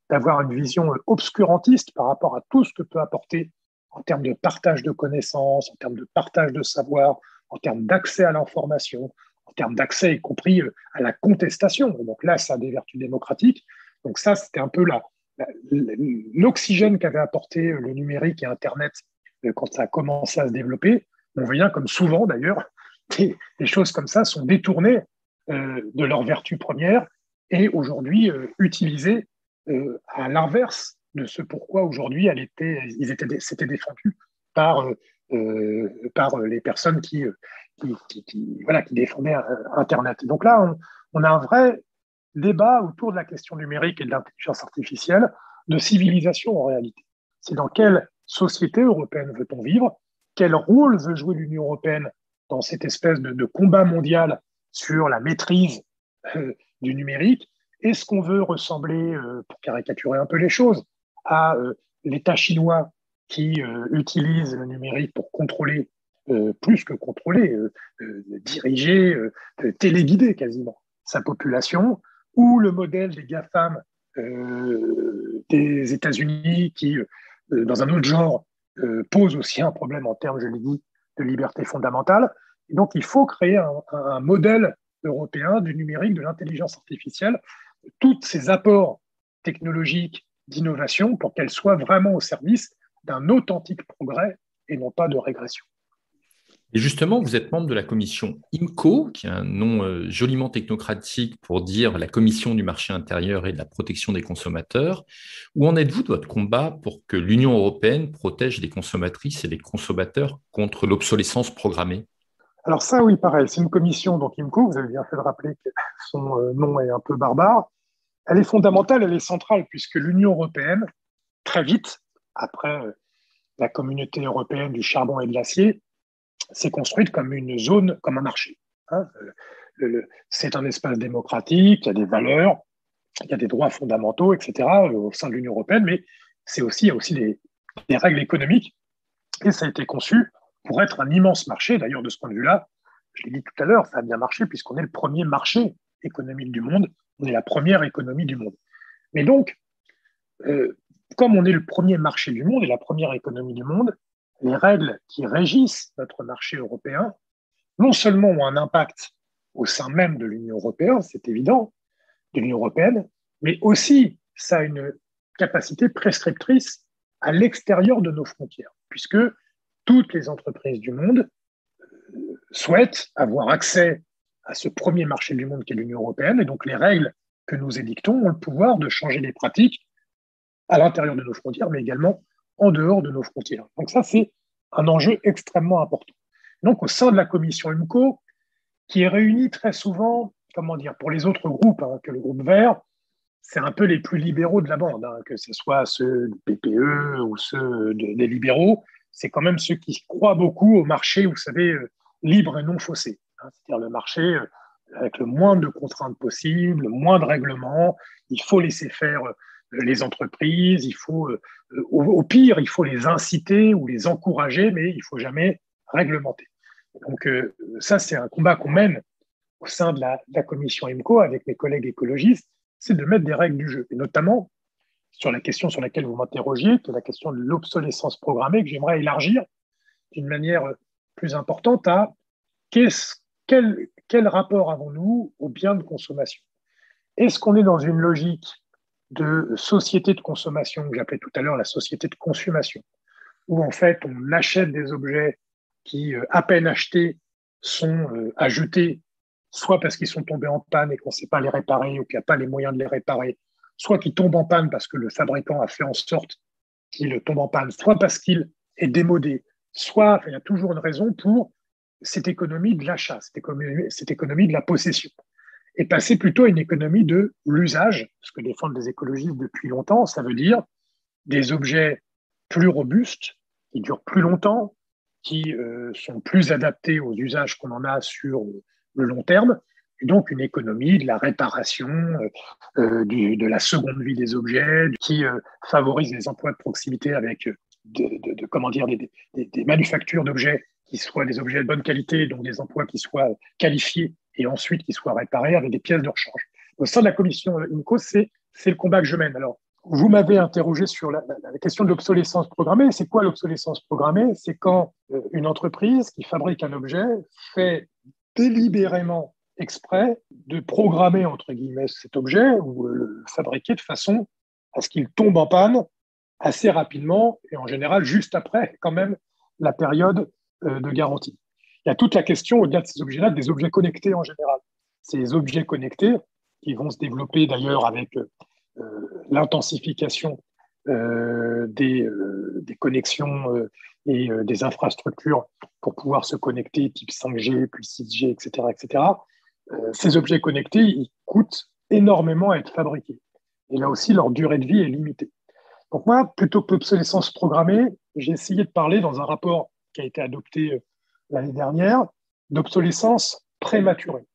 d'avoir une vision obscurantiste par rapport à tout ce que peut apporter en termes de partage de connaissances, en termes de partage de savoir, en termes d'accès à l'information, en termes d'accès, y compris à la contestation. Donc là, ça a des vertus démocratiques. Donc ça, c'était un peu l'oxygène qu'avait apporté le numérique et Internet quand ça a commencé à se développer. On voit bien, comme souvent d'ailleurs, des choses comme ça sont détournées de leurs vertus premières et aujourd'hui utilisées à l'inverse de ce pourquoi aujourd'hui c'était défendu par les personnes qui défendaient Internet. Donc là, on a un vrai débat autour de la question numérique et de l'intelligence artificielle, de civilisation en réalité. C'est dans quelle société européenne veut-on vivre? Quel rôle veut jouer l'Union européenne dans cette espèce de combat mondial sur la maîtrise du numérique? Est-ce qu'on veut ressembler, pour caricaturer un peu les choses, à l'État chinois qui utilise le numérique pour contrôler, plus que contrôler, diriger, téléguider quasiment sa population, ou le modèle des GAFAM des États-Unis qui, dans un autre genre, pose aussi un problème en termes, je l'ai dit, de liberté fondamentale. Et donc, il faut créer un modèle européen du numérique, de l'intelligence artificielle, tous ces apports technologiques d'innovation pour qu'elle soit vraiment au service d'un authentique progrès et non pas de régression. Et justement, vous êtes membre de la commission IMCO, qui est un nom joliment technocratique pour dire la commission du marché intérieur et de la protection des consommateurs. Où en êtes-vous de votre combat pour que l'Union européenne protège les consommatrices et les consommateurs contre l'obsolescence programmée? Alors ça, oui, pareil, c'est une commission, donc IMCO, vous avez bien fait de rappeler que son nom est un peu barbare. Elle est fondamentale, elle est centrale, puisque l'Union européenne, très vite, après la communauté européenne du charbon et de l'acier, s'est construite comme une zone, comme un marché. Hein. C'est un espace démocratique, il y a des valeurs, il y a des droits fondamentaux, etc., au sein de l'Union européenne, mais il y a aussi des règles économiques, et ça a été conçu pour être un immense marché. D'ailleurs, de ce point de vue-là, je l'ai dit tout à l'heure, ça a bien marché, puisqu'on est le premier marché économique du monde, on est la première économie du monde. Mais donc, comme on est le premier marché du monde et la première économie du monde, les règles qui régissent notre marché européen, non seulement ont un impact au sein même de l'Union européenne, c'est évident, de l'Union européenne, mais aussi ça a une capacité prescriptrice à l'extérieur de nos frontières, puisque toutes les entreprises du monde souhaitent avoir accès à ce premier marché du monde qu'est l'Union européenne, et donc les règles que nous édictons ont le pouvoir de changer les pratiques à l'intérieur de nos frontières, mais également en dehors de nos frontières. Donc ça, c'est un enjeu extrêmement important. Donc au sein de la commission IMCO, qui est réunie très souvent, comment dire, pour les autres groupes, que le groupe Vert, c'est un peu les plus libéraux de la bande, que ce soit ceux du PPE ou ceux des libéraux, c'est quand même ceux qui croient beaucoup au marché, vous savez, libre et non faussé. C'est-à-dire le marché avec le moins de contraintes possibles, le moins de règlements, il faut laisser faire les entreprises, il faut, au pire, il faut les inciter ou les encourager, mais il ne faut jamais réglementer. Donc ça, c'est un combat qu'on mène au sein de la commission IMCO avec mes collègues écologistes, c'est de mettre des règles du jeu, et notamment sur la question sur laquelle vous m'interrogiez, qui est la question de l'obsolescence programmée, que j'aimerais élargir d'une manière plus importante à quel rapport avons-nous aux biens de consommation? Est-ce qu'on est dans une logique de société de consommation, que j'appelais tout à l'heure la société de consommation, où en fait on achète des objets qui, à peine achetés, sont à jeter, soit parce qu'ils sont tombés en panne et qu'on ne sait pas les réparer ou qu'il n'y a pas les moyens de les réparer, soit qu'ils tombent en panne parce que le fabricant a fait en sorte qu'il tombe en panne, soit parce qu'il est démodé, soit il y a toujours une raison pour cette économie de l'achat, cette économie de la possession, et passer plutôt à une économie de l'usage, ce que défendent les écologistes depuis longtemps, ça veut dire des objets plus robustes, qui durent plus longtemps, qui sont plus adaptés aux usages qu'on en a sur le long terme, et donc une économie de la réparation, de la seconde vie des objets, qui favorise les emplois de proximité avec comment dire, des manufactures d'objets qui soient des objets de bonne qualité, donc des emplois qui soient qualifiés et ensuite qui soient réparés avec des pièces de rechange. Au sein de la commission IMCO, c'est le combat que je mène. Alors, vous m'avez interrogé sur la question de l'obsolescence programmée. C'est quoi l'obsolescence programmée? C'est quand une entreprise qui fabrique un objet fait délibérément exprès de programmer, entre guillemets, cet objet ou le fabriquer de façon à ce qu'il tombe en panne assez rapidement et en général juste après quand même la période de garantie. Il y a toute la question au-delà de ces objets-là, des objets connectés en général. Ces objets connectés qui vont se développer d'ailleurs avec l'intensification des connexions et des infrastructures pour pouvoir se connecter type 5G, puis 6G, etc. etc. Ces objets connectés, ils coûtent énormément à être fabriqués. Et là aussi, leur durée de vie est limitée. Donc moi, plutôt que l'obsolescence programmée, j'ai essayé de parler dans un rapport qui a été adopté l'année dernière, d'obsolescence prématurée.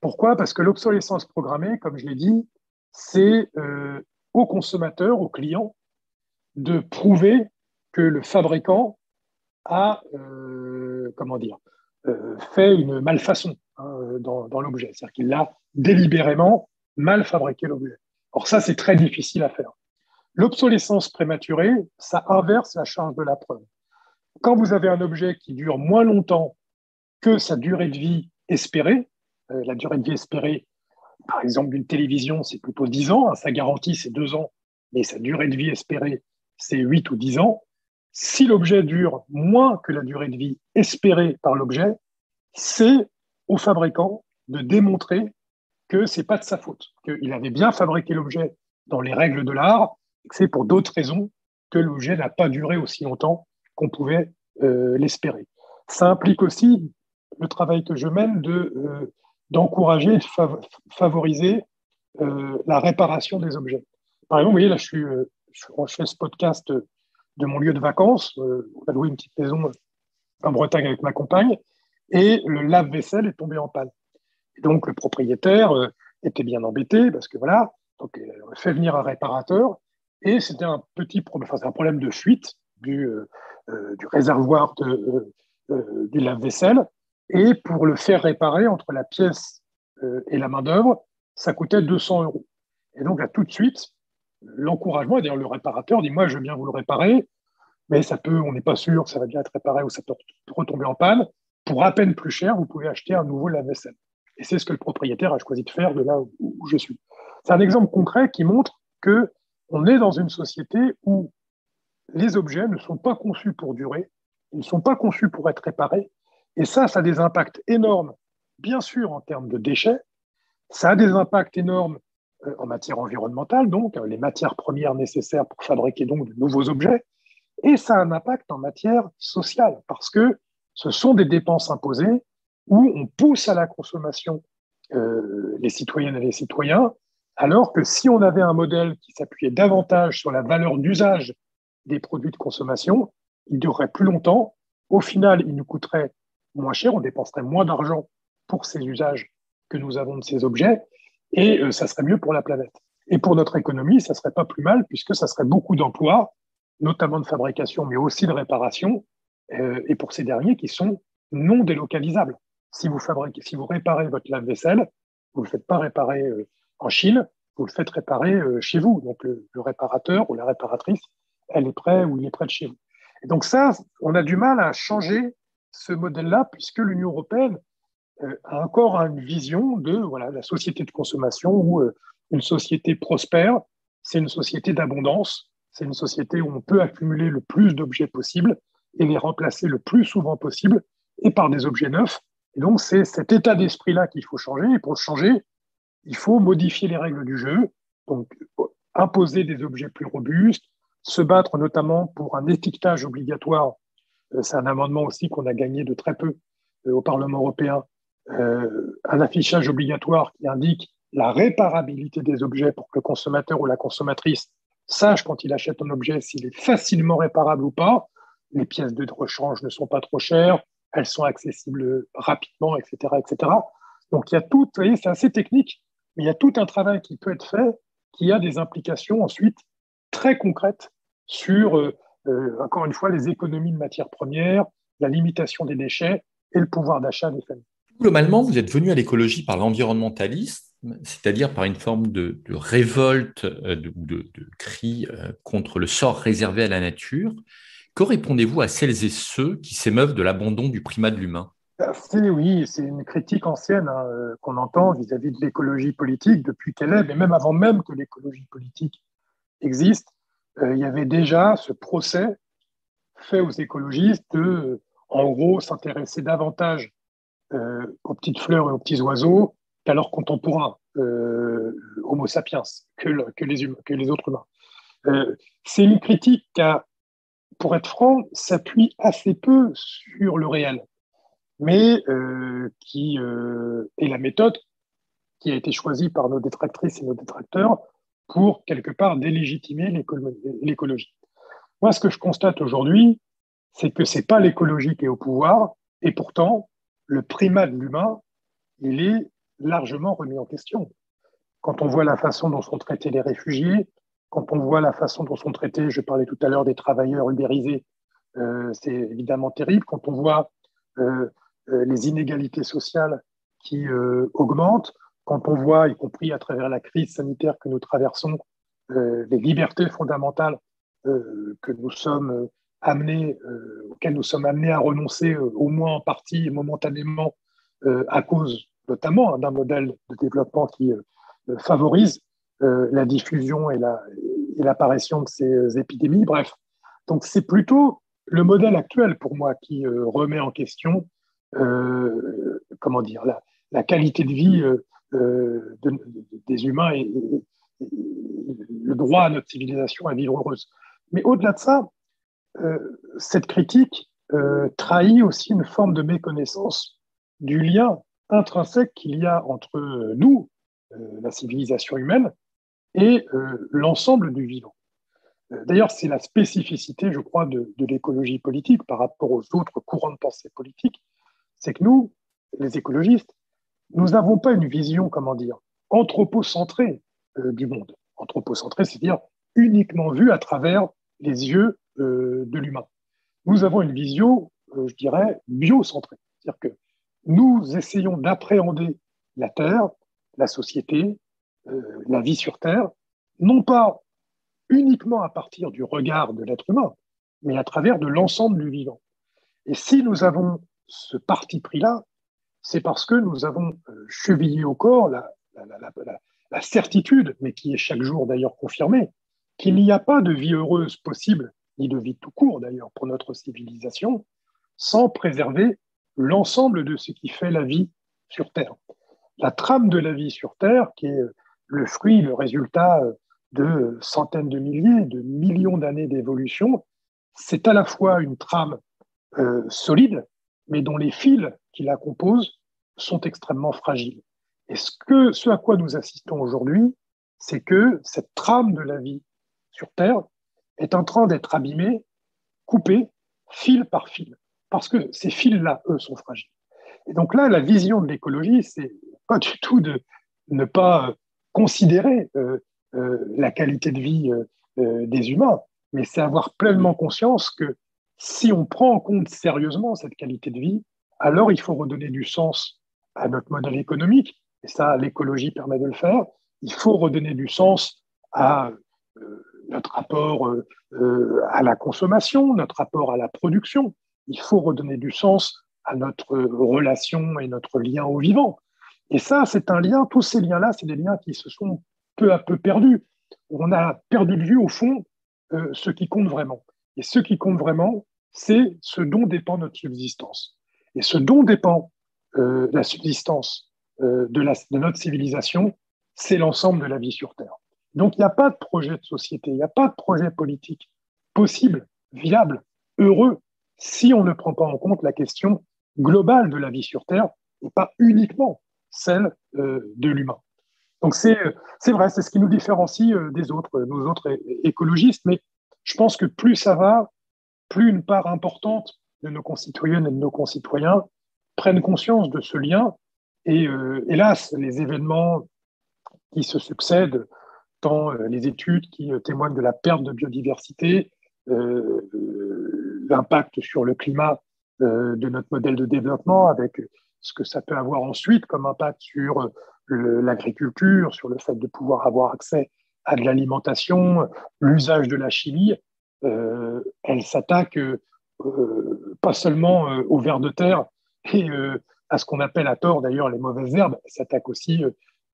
Pourquoi? Parce que l'obsolescence programmée, comme je l'ai dit, c'est aux consommateurs, aux clients, de prouver que le fabricant a fait une malfaçon dans l'objet. C'est-à-dire qu'il a délibérément mal fabriqué l'objet. Or ça, c'est très difficile à faire. L'obsolescence prématurée, ça inverse la charge de la preuve. Quand vous avez un objet qui dure moins longtemps que sa durée de vie espérée, la durée de vie espérée, par exemple, d'une télévision, c'est plutôt 10 ans, sa garantie, c'est 2 ans, mais sa durée de vie espérée, c'est 8 ou 10 ans. Si l'objet dure moins que la durée de vie espérée par l'objet, c'est au fabricant de démontrer que ce n'est pas de sa faute, qu'il avait bien fabriqué l'objet dans les règles de l'art, et que c'est pour d'autres raisons que l'objet n'a pas duré aussi longtemps qu'on pouvait l'espérer. Ça implique aussi le travail que je mène d'encourager et de favoriser la réparation des objets. Par exemple, vous voyez, là, je fais ce podcast de mon lieu de vacances. On a loué une petite maison en Bretagne avec ma compagne, et le lave-vaisselle est tombé en panne. Et donc, le propriétaire était bien embêté parce que voilà, donc on a fait venir un réparateur, et c'était un petit problème, enfin, c'est un problème de fuite du réservoir du lave-vaisselle. Et pour le faire réparer, entre la pièce et la main-d'œuvre, ça coûtait 200 euros. Et donc, là, tout de suite, l'encouragement, et d'ailleurs, le réparateur dit: moi, je veux bien vous le réparer, mais on n'est pas sûr que ça va bien être réparé ou ça peut retomber en panne. Pour à peine plus cher, vous pouvez acheter un nouveau lave-vaisselle. Et c'est ce que le propriétaire a choisi de faire de là où je suis. C'est un exemple concret qui montre qu'on est dans une société où les objets ne sont pas conçus pour durer, ils ne sont pas conçus pour être réparés, et ça a des impacts énormes, bien sûr en termes de déchets, ça a des impacts énormes en matière environnementale, donc les matières premières nécessaires pour fabriquer donc de nouveaux objets, et ça a un impact en matière sociale, parce que ce sont des dépenses imposées où on pousse à la consommation les citoyennes et les citoyens, alors que si on avait un modèle qui s'appuyait davantage sur la valeur d'usage des produits de consommation, il durerait plus longtemps. Au final, il nous coûterait moins cher, on dépenserait moins d'argent pour ces usages que nous avons de ces objets, et ça serait mieux pour la planète. Et pour notre économie, ça serait pas plus mal, puisque ça serait beaucoup d'emplois, notamment de fabrication, mais aussi de réparation, et pour ces derniers qui sont non délocalisables. Si vous réparez votre lave-vaisselle, vous ne le faites pas réparer en Chine, vous le faites réparer chez vous. Donc le réparateur ou la réparatrice, elle est près ou il est près de chez vous. Et donc ça, on a du mal à changer ce modèle-là, puisque l'Union européenne a encore une vision de la société de consommation où une société prospère, c'est une société d'abondance, c'est une société où on peut accumuler le plus d'objets possible et les remplacer le plus souvent possible et par des objets neufs. Et donc, c'est cet état d'esprit-là qu'il faut changer. Et pour le changer, il faut modifier les règles du jeu, donc imposer des objets plus robustes, se battre notamment pour un étiquetage obligatoire. C'est un amendement aussi qu'on a gagné de très peu au Parlement européen. Un affichage obligatoire qui indique la réparabilité des objets pour que le consommateur ou la consommatrice sache quand il achète un objet s'il est facilement réparable ou pas. Les pièces de rechange ne sont pas trop chères, elles sont accessibles rapidement, etc., etc. Donc il y a tout, vous voyez, c'est assez technique, mais il y a tout un travail qui peut être fait qui a des implications ensuite très concrètes sur, encore une fois, les économies de matières premières, la limitation des déchets et le pouvoir d'achat des familles. Globalement, vous êtes venu à l'écologie par l'environnementalisme, c'est-à-dire par une forme de révolte ou de cri contre le sort réservé à la nature. Que répondez-vous à celles et ceux qui s'émeuvent de l'abandon du primat de l'humain? Oui, c'est une critique ancienne qu'on entend vis-à-vis de l'écologie politique depuis qu'elle est, mais même avant même que l'écologie politique existe, il y avait déjà ce procès fait aux écologistes de, en gros, s'intéresser davantage aux petites fleurs et aux petits oiseaux qu'à leurs contemporains, Homo sapiens, que les autres humains. C'est une critique qui, pour être franc, s'appuie assez peu sur le réel, mais qui est la méthode qui a été choisie par nos détractrices et nos détracteurs pour, quelque part, délégitimer l'écologie. Moi, ce que je constate aujourd'hui, c'est que ce n'est pas l'écologie qui est au pouvoir, et pourtant, le primat de l'humain, il est largement remis en question. Quand on voit la façon dont sont traités les réfugiés, quand on voit la façon dont sont traités, je parlais tout à l'heure des travailleurs ubérisés, c'est évidemment terrible. Quand on voit les inégalités sociales qui augmentent, quand on voit, y compris à travers la crise sanitaire que nous traversons, les libertés fondamentales que nous sommes auxquelles nous sommes amenés à renoncer, au moins en partie et momentanément, à cause notamment d'un modèle de développement qui favorise la diffusion et l'apparition de ces épidémies. Bref, donc c'est plutôt le modèle actuel pour moi qui remet en question comment dire, la qualité de vie des humains et le droit à notre civilisation à vivre heureuse. Mais au-delà de ça, cette critique trahit aussi une forme de méconnaissance du lien intrinsèque qu'il y a entre nous, la civilisation humaine, et l'ensemble du vivant. D'ailleurs, c'est la spécificité, je crois, de l'écologie politique par rapport aux autres courants de pensée politique, c'est que nous, les écologistes, nous n'avons pas une vision, comment dire, anthropocentrée du monde. Anthropocentrée, c'est-à-dire uniquement vue à travers les yeux de l'humain. Nous avons une vision, je dirais, biocentrée. C'est-à-dire que nous essayons d'appréhender la Terre, la société, la vie sur Terre, non pas uniquement à partir du regard de l'être humain, mais à travers de l'ensemble du vivant. Et si nous avons ce parti pris-là, c'est parce que nous avons chevillé au corps la certitude, mais qui est chaque jour d'ailleurs confirmée, qu'il n'y a pas de vie heureuse possible ni de vie tout court d'ailleurs pour notre civilisation, sans préserver l'ensemble de ce qui fait la vie sur Terre. La trame de la vie sur Terre, qui est le fruit, le résultat de centaines de milliers, de millions d'années d'évolution, c'est à la fois une trame solide, mais dont les fils qui la composent sont extrêmement fragiles. Et ce à quoi nous assistons aujourd'hui, c'est que cette trame de la vie sur Terre est en train d'être abîmée, coupée, fil par fil, parce que ces fils-là, eux, sont fragiles. Et donc là, la vision de l'écologie, c'est pas du tout de ne pas considérer la qualité de vie des humains, mais c'est avoir pleinement conscience que si on prend en compte sérieusement cette qualité de vie, alors il faut redonner du sens à notre modèle économique, et ça, l'écologie permet de le faire. Il faut redonner du sens à notre rapport à la consommation, notre rapport à la production. Il faut redonner du sens à notre relation et notre lien au vivant. Et ça, c'est un lien, tous ces liens-là, c'est des liens qui se sont peu à peu perdus. On a perdu de vue, au fond, ce qui compte vraiment. Et ce qui compte vraiment, c'est ce dont dépend notre subsistance. Et ce dont dépend la subsistance de notre civilisation, c'est l'ensemble de la vie sur Terre. Donc, il n'y a pas de projet de société, il n'y a pas de projet politique possible, viable, heureux, si on ne prend pas en compte la question globale de la vie sur Terre et pas uniquement celle de l'humain. Donc, c'est vrai, c'est ce qui nous différencie des autres, nos autres écologistes, mais je pense que plus ça va, plus une part importante de nos concitoyennes et de nos concitoyens prennent conscience de ce lien. Et hélas, les événements qui se succèdent, tant les études qui témoignent de la perte de biodiversité, l'impact sur le climat de notre modèle de développement, avec ce que ça peut avoir ensuite comme impact sur l'agriculture, sur le fait de pouvoir avoir accès à de l'alimentation, l'usage de la chimie, elle s'attaque pas seulement aux vers de terre et à ce qu'on appelle à tort d'ailleurs les mauvaises herbes, elle s'attaque aussi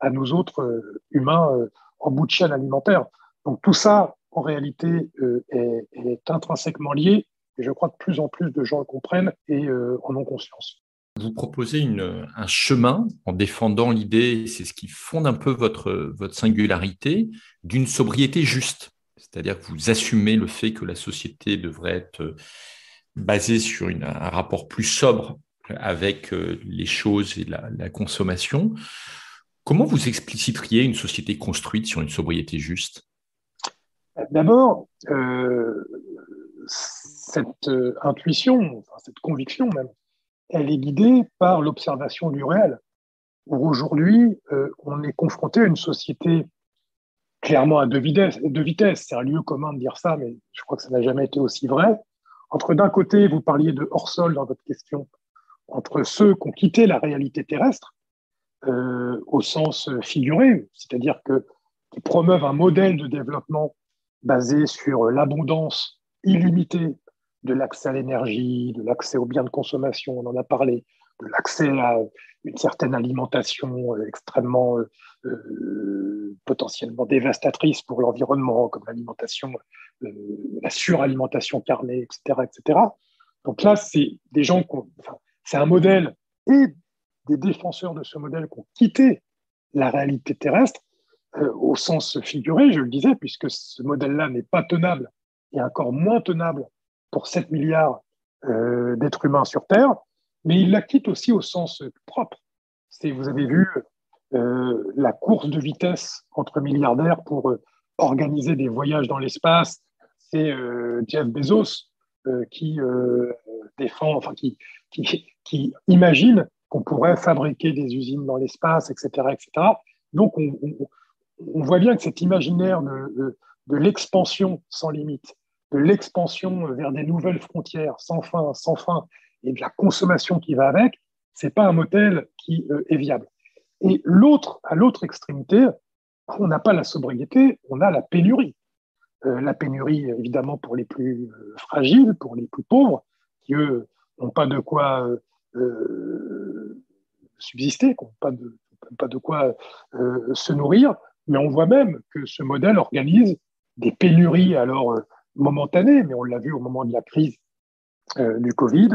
à nous autres humains en bout de chaîne alimentaire. Donc tout ça, en réalité, est intrinsèquement lié, et je crois que de plus en plus de gens le comprennent et en ont conscience. Vous proposez un chemin en défendant l'idée, c'est ce qui fonde un peu votre singularité, d'une sobriété juste. C'est-à-dire que vous assumez le fait que la société devrait être basée sur un rapport plus sobre avec les choses et la consommation. Comment vous expliciteriez une société construite sur une sobriété juste? D'abord, cette intuition, enfin, cette conviction même, elle est guidée par l'observation du réel. Aujourd'hui, on est confronté à une société clairement à deux vitesses. C'est un lieu commun de dire ça, mais je crois que ça n'a jamais été aussi vrai. Entre d'un côté, vous parliez de hors-sol dans votre question, entre ceux qui ont quitté la réalité terrestre, au sens figuré, c'est-à-dire qui promeuvent un modèle de développement basé sur l'abondance illimitée de l'accès à l'énergie, de l'accès aux biens de consommation, on en a parlé, de l'accès à une certaine alimentation extrêmement potentiellement dévastatrice pour l'environnement, comme l'alimentation, la suralimentation carnée, etc., etc. Donc là, c'est des gens c'est un modèle et des défenseurs de ce modèle qui ont quitté la réalité terrestre au sens figuré, je le disais, puisque ce modèle-là n'est pas tenable et encore moins tenable pour 7 milliards d'êtres humains sur Terre, mais il la quitte aussi au sens propre. Vous avez vu la course de vitesse entre milliardaires pour organiser des voyages dans l'espace. C'est Jeff Bezos qui défend, enfin qui imagine qu'on pourrait fabriquer des usines dans l'espace, etc., etc. Donc on voit bien que cet imaginaire de l'expansion sans limite, de l'expansion vers des nouvelles frontières sans fin, et de la consommation qui va avec, c'est pas un modèle qui est viable. Et à l'autre extrémité, on n'a pas la sobriété, on a la pénurie. La pénurie, évidemment, pour les plus fragiles, pour les plus pauvres, qui, eux, n'ont pas de quoi subsister, qui n'ont pas de quoi se nourrir. Mais on voit même que ce modèle organise des pénuries alors momentanée, mais on l'a vu au moment de la crise du Covid,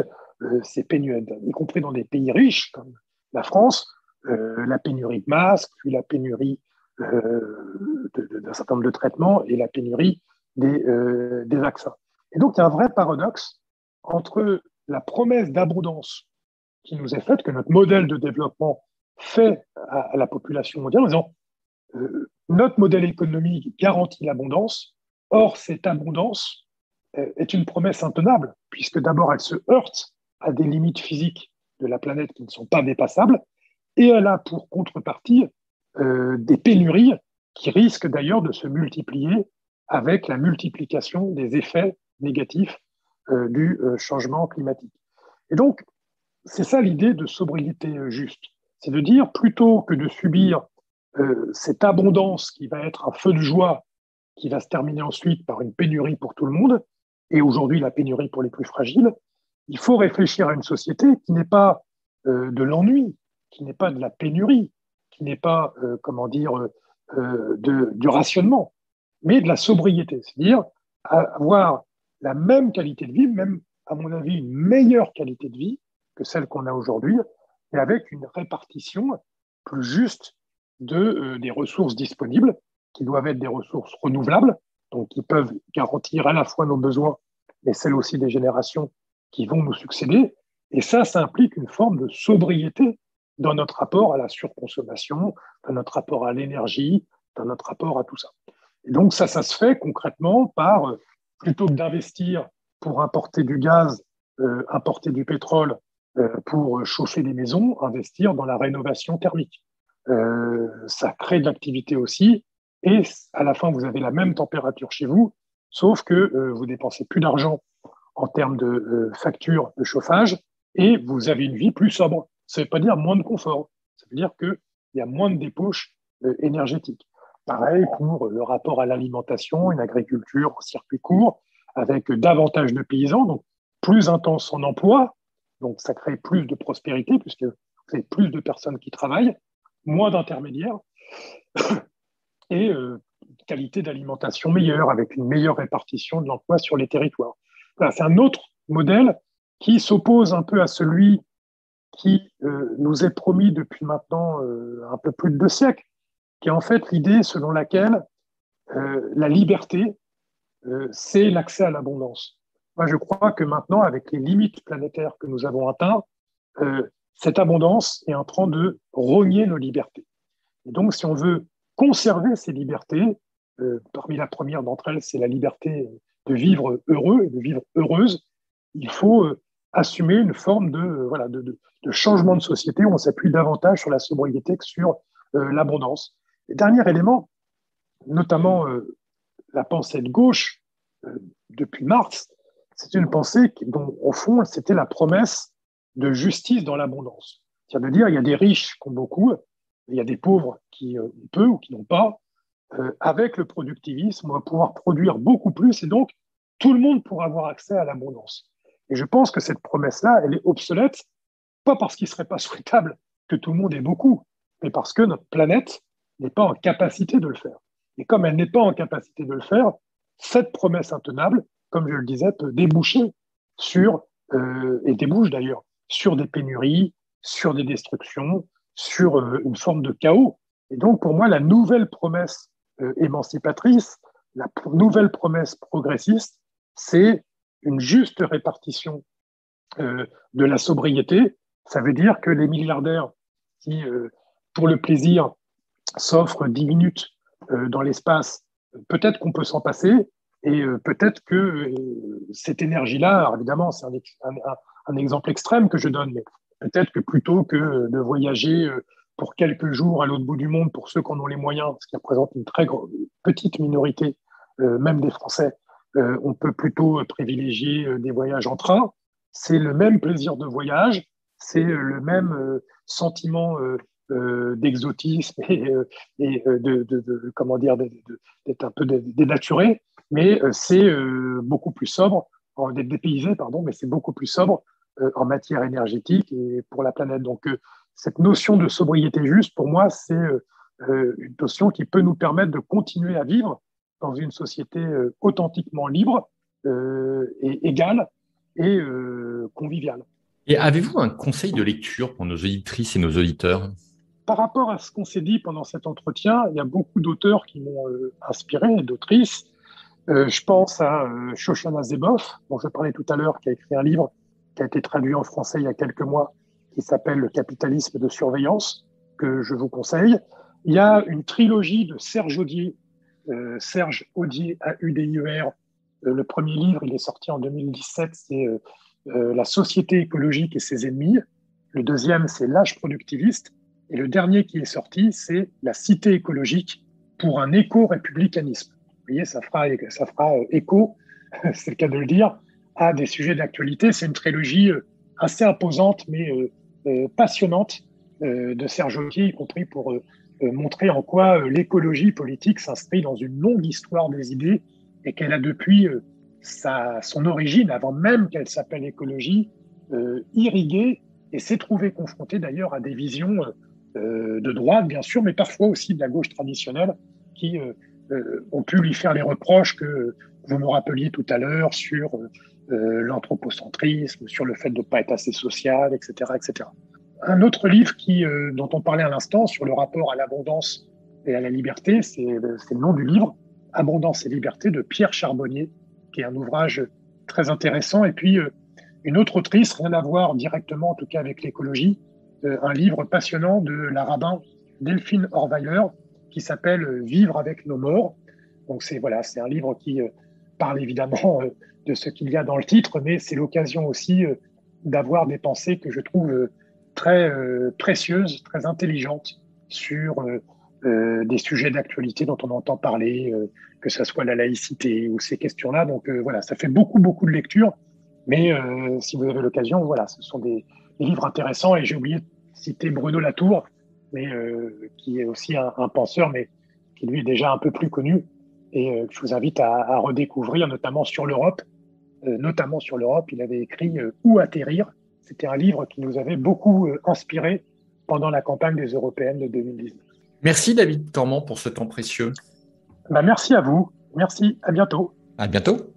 ces pénuries, y compris dans des pays riches comme la France, la pénurie de masques, puis la pénurie d'un certain nombre de traitements et la pénurie des vaccins. Et donc, il y a un vrai paradoxe entre la promesse d'abondance qui nous est faite, que notre modèle de développement fait à la population mondiale, en disant notre modèle économique garantit l'abondance, or cette abondance est une promesse intenable, puisque d'abord elle se heurte à des limites physiques de la planète qui ne sont pas dépassables, et elle a pour contrepartie des pénuries qui risquent d'ailleurs de se multiplier avec la multiplication des effets négatifs du changement climatique. Et donc, c'est ça l'idée de sobriété juste. C'est de dire, plutôt que de subir cette abondance qui va être un feu de joie, qui va se terminer ensuite par une pénurie pour tout le monde, et aujourd'hui la pénurie pour les plus fragiles, il faut réfléchir à une société qui n'est pas de l'ennui, qui n'est pas de la pénurie, qui n'est pas, du rationnement, mais de la sobriété, c'est-à-dire avoir la même qualité de vie, même, à mon avis, une meilleure qualité de vie que celle qu'on a aujourd'hui, et avec une répartition plus juste des ressources disponibles, qui doivent être des ressources renouvelables, donc qui peuvent garantir à la fois nos besoins, mais celles aussi des générations qui vont nous succéder. Et ça implique une forme de sobriété dans notre rapport à la surconsommation, dans notre rapport à l'énergie, dans notre rapport à tout ça. Et donc ça se fait concrètement par, plutôt que d'investir pour importer du gaz, importer du pétrole, pour chauffer des maisons, investir dans la rénovation thermique. Ça crée de l'activité aussi, et à la fin, vous avez la même température chez vous, sauf que vous dépensez plus d'argent en termes de facture de chauffage, et vous avez une vie plus sobre. Ça ne veut pas dire moins de confort, ça veut dire qu'il y a moins de débauches énergétiques. Pareil pour le rapport à l'alimentation, une agriculture en circuit court, avec davantage de paysans, donc plus intense en emploi, donc ça crée plus de prospérité, puisque vous avez plus de personnes qui travaillent, moins d'intermédiaires, et qualité d'alimentation meilleure, avec une meilleure répartition de l'emploi sur les territoires. Voilà, c'est un autre modèle qui s'oppose un peu à celui qui nous est promis depuis maintenant un peu plus de 2 siècles, qui est en fait l'idée selon laquelle la liberté, c'est l'accès à l'abondance. Moi, je crois que maintenant, avec les limites planétaires que nous avons atteintes, cette abondance est en train de rogner nos libertés. Et donc, si on veut conserver ces libertés, parmi la première d'entre elles, c'est la liberté de vivre heureux et de vivre heureuse, il faut assumer une forme de changement de société où on s'appuie davantage sur la sobriété que sur l'abondance. Et dernier élément, notamment la pensée de gauche, depuis Marx, c'est une pensée dont, au fond, c'était la promesse de justice dans l'abondance. C'est-à-dire de dire, il y a des riches qui ont beaucoup, il y a des pauvres qui ont peu ou qui n'ont pas. Avec le productivisme, on va pouvoir produire beaucoup plus et donc tout le monde pourra avoir accès à l'abondance. Et je pense que cette promesse-là, elle est obsolète, pas parce qu'il ne serait pas souhaitable que tout le monde ait beaucoup, mais parce que notre planète n'est pas en capacité de le faire. Et comme elle n'est pas en capacité de le faire, cette promesse intenable, comme je le disais, peut déboucher sur, et débouche d'ailleurs, sur des pénuries, sur des destructions, sur une forme de chaos. Et donc, pour moi, la nouvelle promesse émancipatrice, la nouvelle promesse progressiste, c'est une juste répartition de la sobriété. Ça veut dire que les milliardaires qui, pour le plaisir, s'offrent 10 minutes dans l'espace, peut-être qu'on peut s'en passer, et peut-être que cette énergie-là, alors évidemment, c'est un exemple extrême que je donne, mais peut-être que plutôt que de voyager pour quelques jours à l'autre bout du monde, pour ceux qui en ont les moyens, ce qui représente une très petite minorité, même des Français, on peut plutôt privilégier des voyages en train. C'est le même plaisir de voyage, c'est le même sentiment d'exotisme et comment dire, d'être un peu dénaturé, mais c'est beaucoup plus sobre, d'être dépaysé, pardon, mais c'est beaucoup plus sobre en matière énergétique et pour la planète. Donc, cette notion de sobriété juste, pour moi, c'est une notion qui peut nous permettre de continuer à vivre dans une société authentiquement libre et égale et conviviale. Et avez-vous un conseil de lecture pour nos auditrices et nos auditeurs? Par rapport à ce qu'on s'est dit pendant cet entretien, il y a beaucoup d'auteurs qui m'ont inspiré, et d'autrices. Je pense à Shoshana Zuboff, dont je parlais tout à l'heure, qui a écrit un livre qui a été traduit en français il y a quelques mois, qui s'appelle Le capitalisme de surveillance, que je vous conseille. Il y a une trilogie de Serge Audier, Serge Audier, A-U-D-I-E-R. Le premier livre, il est sorti en 2017, c'est La société écologique et ses ennemis. Le deuxième, c'est L'âge productiviste. Et le dernier qui est sorti, c'est La cité écologique pour un éco-républicanisme. Vous voyez, ça fera écho, c'est le cas de le dire, à des sujets d'actualité. C'est une trilogie assez imposante, mais passionnante de Serge Audier, y compris pour montrer en quoi l'écologie politique s'inscrit dans une longue histoire des idées et qu'elle a depuis son origine, avant même qu'elle s'appelle écologie, irriguée et s'est trouvée confrontée d'ailleurs à des visions de droite, bien sûr, mais parfois aussi de la gauche traditionnelle qui ont pu lui faire les reproches que vous me rappeliez tout à l'heure sur l'anthropocentrisme, sur le fait de ne pas être assez social, etc., etc. Un autre livre dont on parlait à l'instant, sur le rapport à l'abondance et à la liberté, c'est le nom du livre, Abondance et liberté, de Pierre Charbonnier, qui est un ouvrage très intéressant. Et puis, une autre autrice, rien à voir directement, en tout cas avec l'écologie, un livre passionnant de la rabbin Delphine Horweiler, qui s'appelle Vivre avec nos morts. Donc c'est un livre qui parle évidemment de ce qu'il y a dans le titre, mais c'est l'occasion aussi d'avoir des pensées que je trouve très précieuses, très intelligentes sur des sujets d'actualité dont on entend parler, que ce soit la laïcité ou ces questions-là. Donc ça fait beaucoup de lectures, mais si vous avez l'occasion, ce sont des livres intéressants. Et j'ai oublié de citer Bruno Latour, mais qui est aussi un penseur, mais qui lui est déjà un peu plus connu, et je vous invite à redécouvrir, notamment sur l'Europe. Il avait écrit Où atterrir. C'était un livre qui nous avait beaucoup inspiré pendant la campagne des européennes de 2019. Merci David Cormand pour ce temps précieux. Merci à vous. Merci, à bientôt. À bientôt.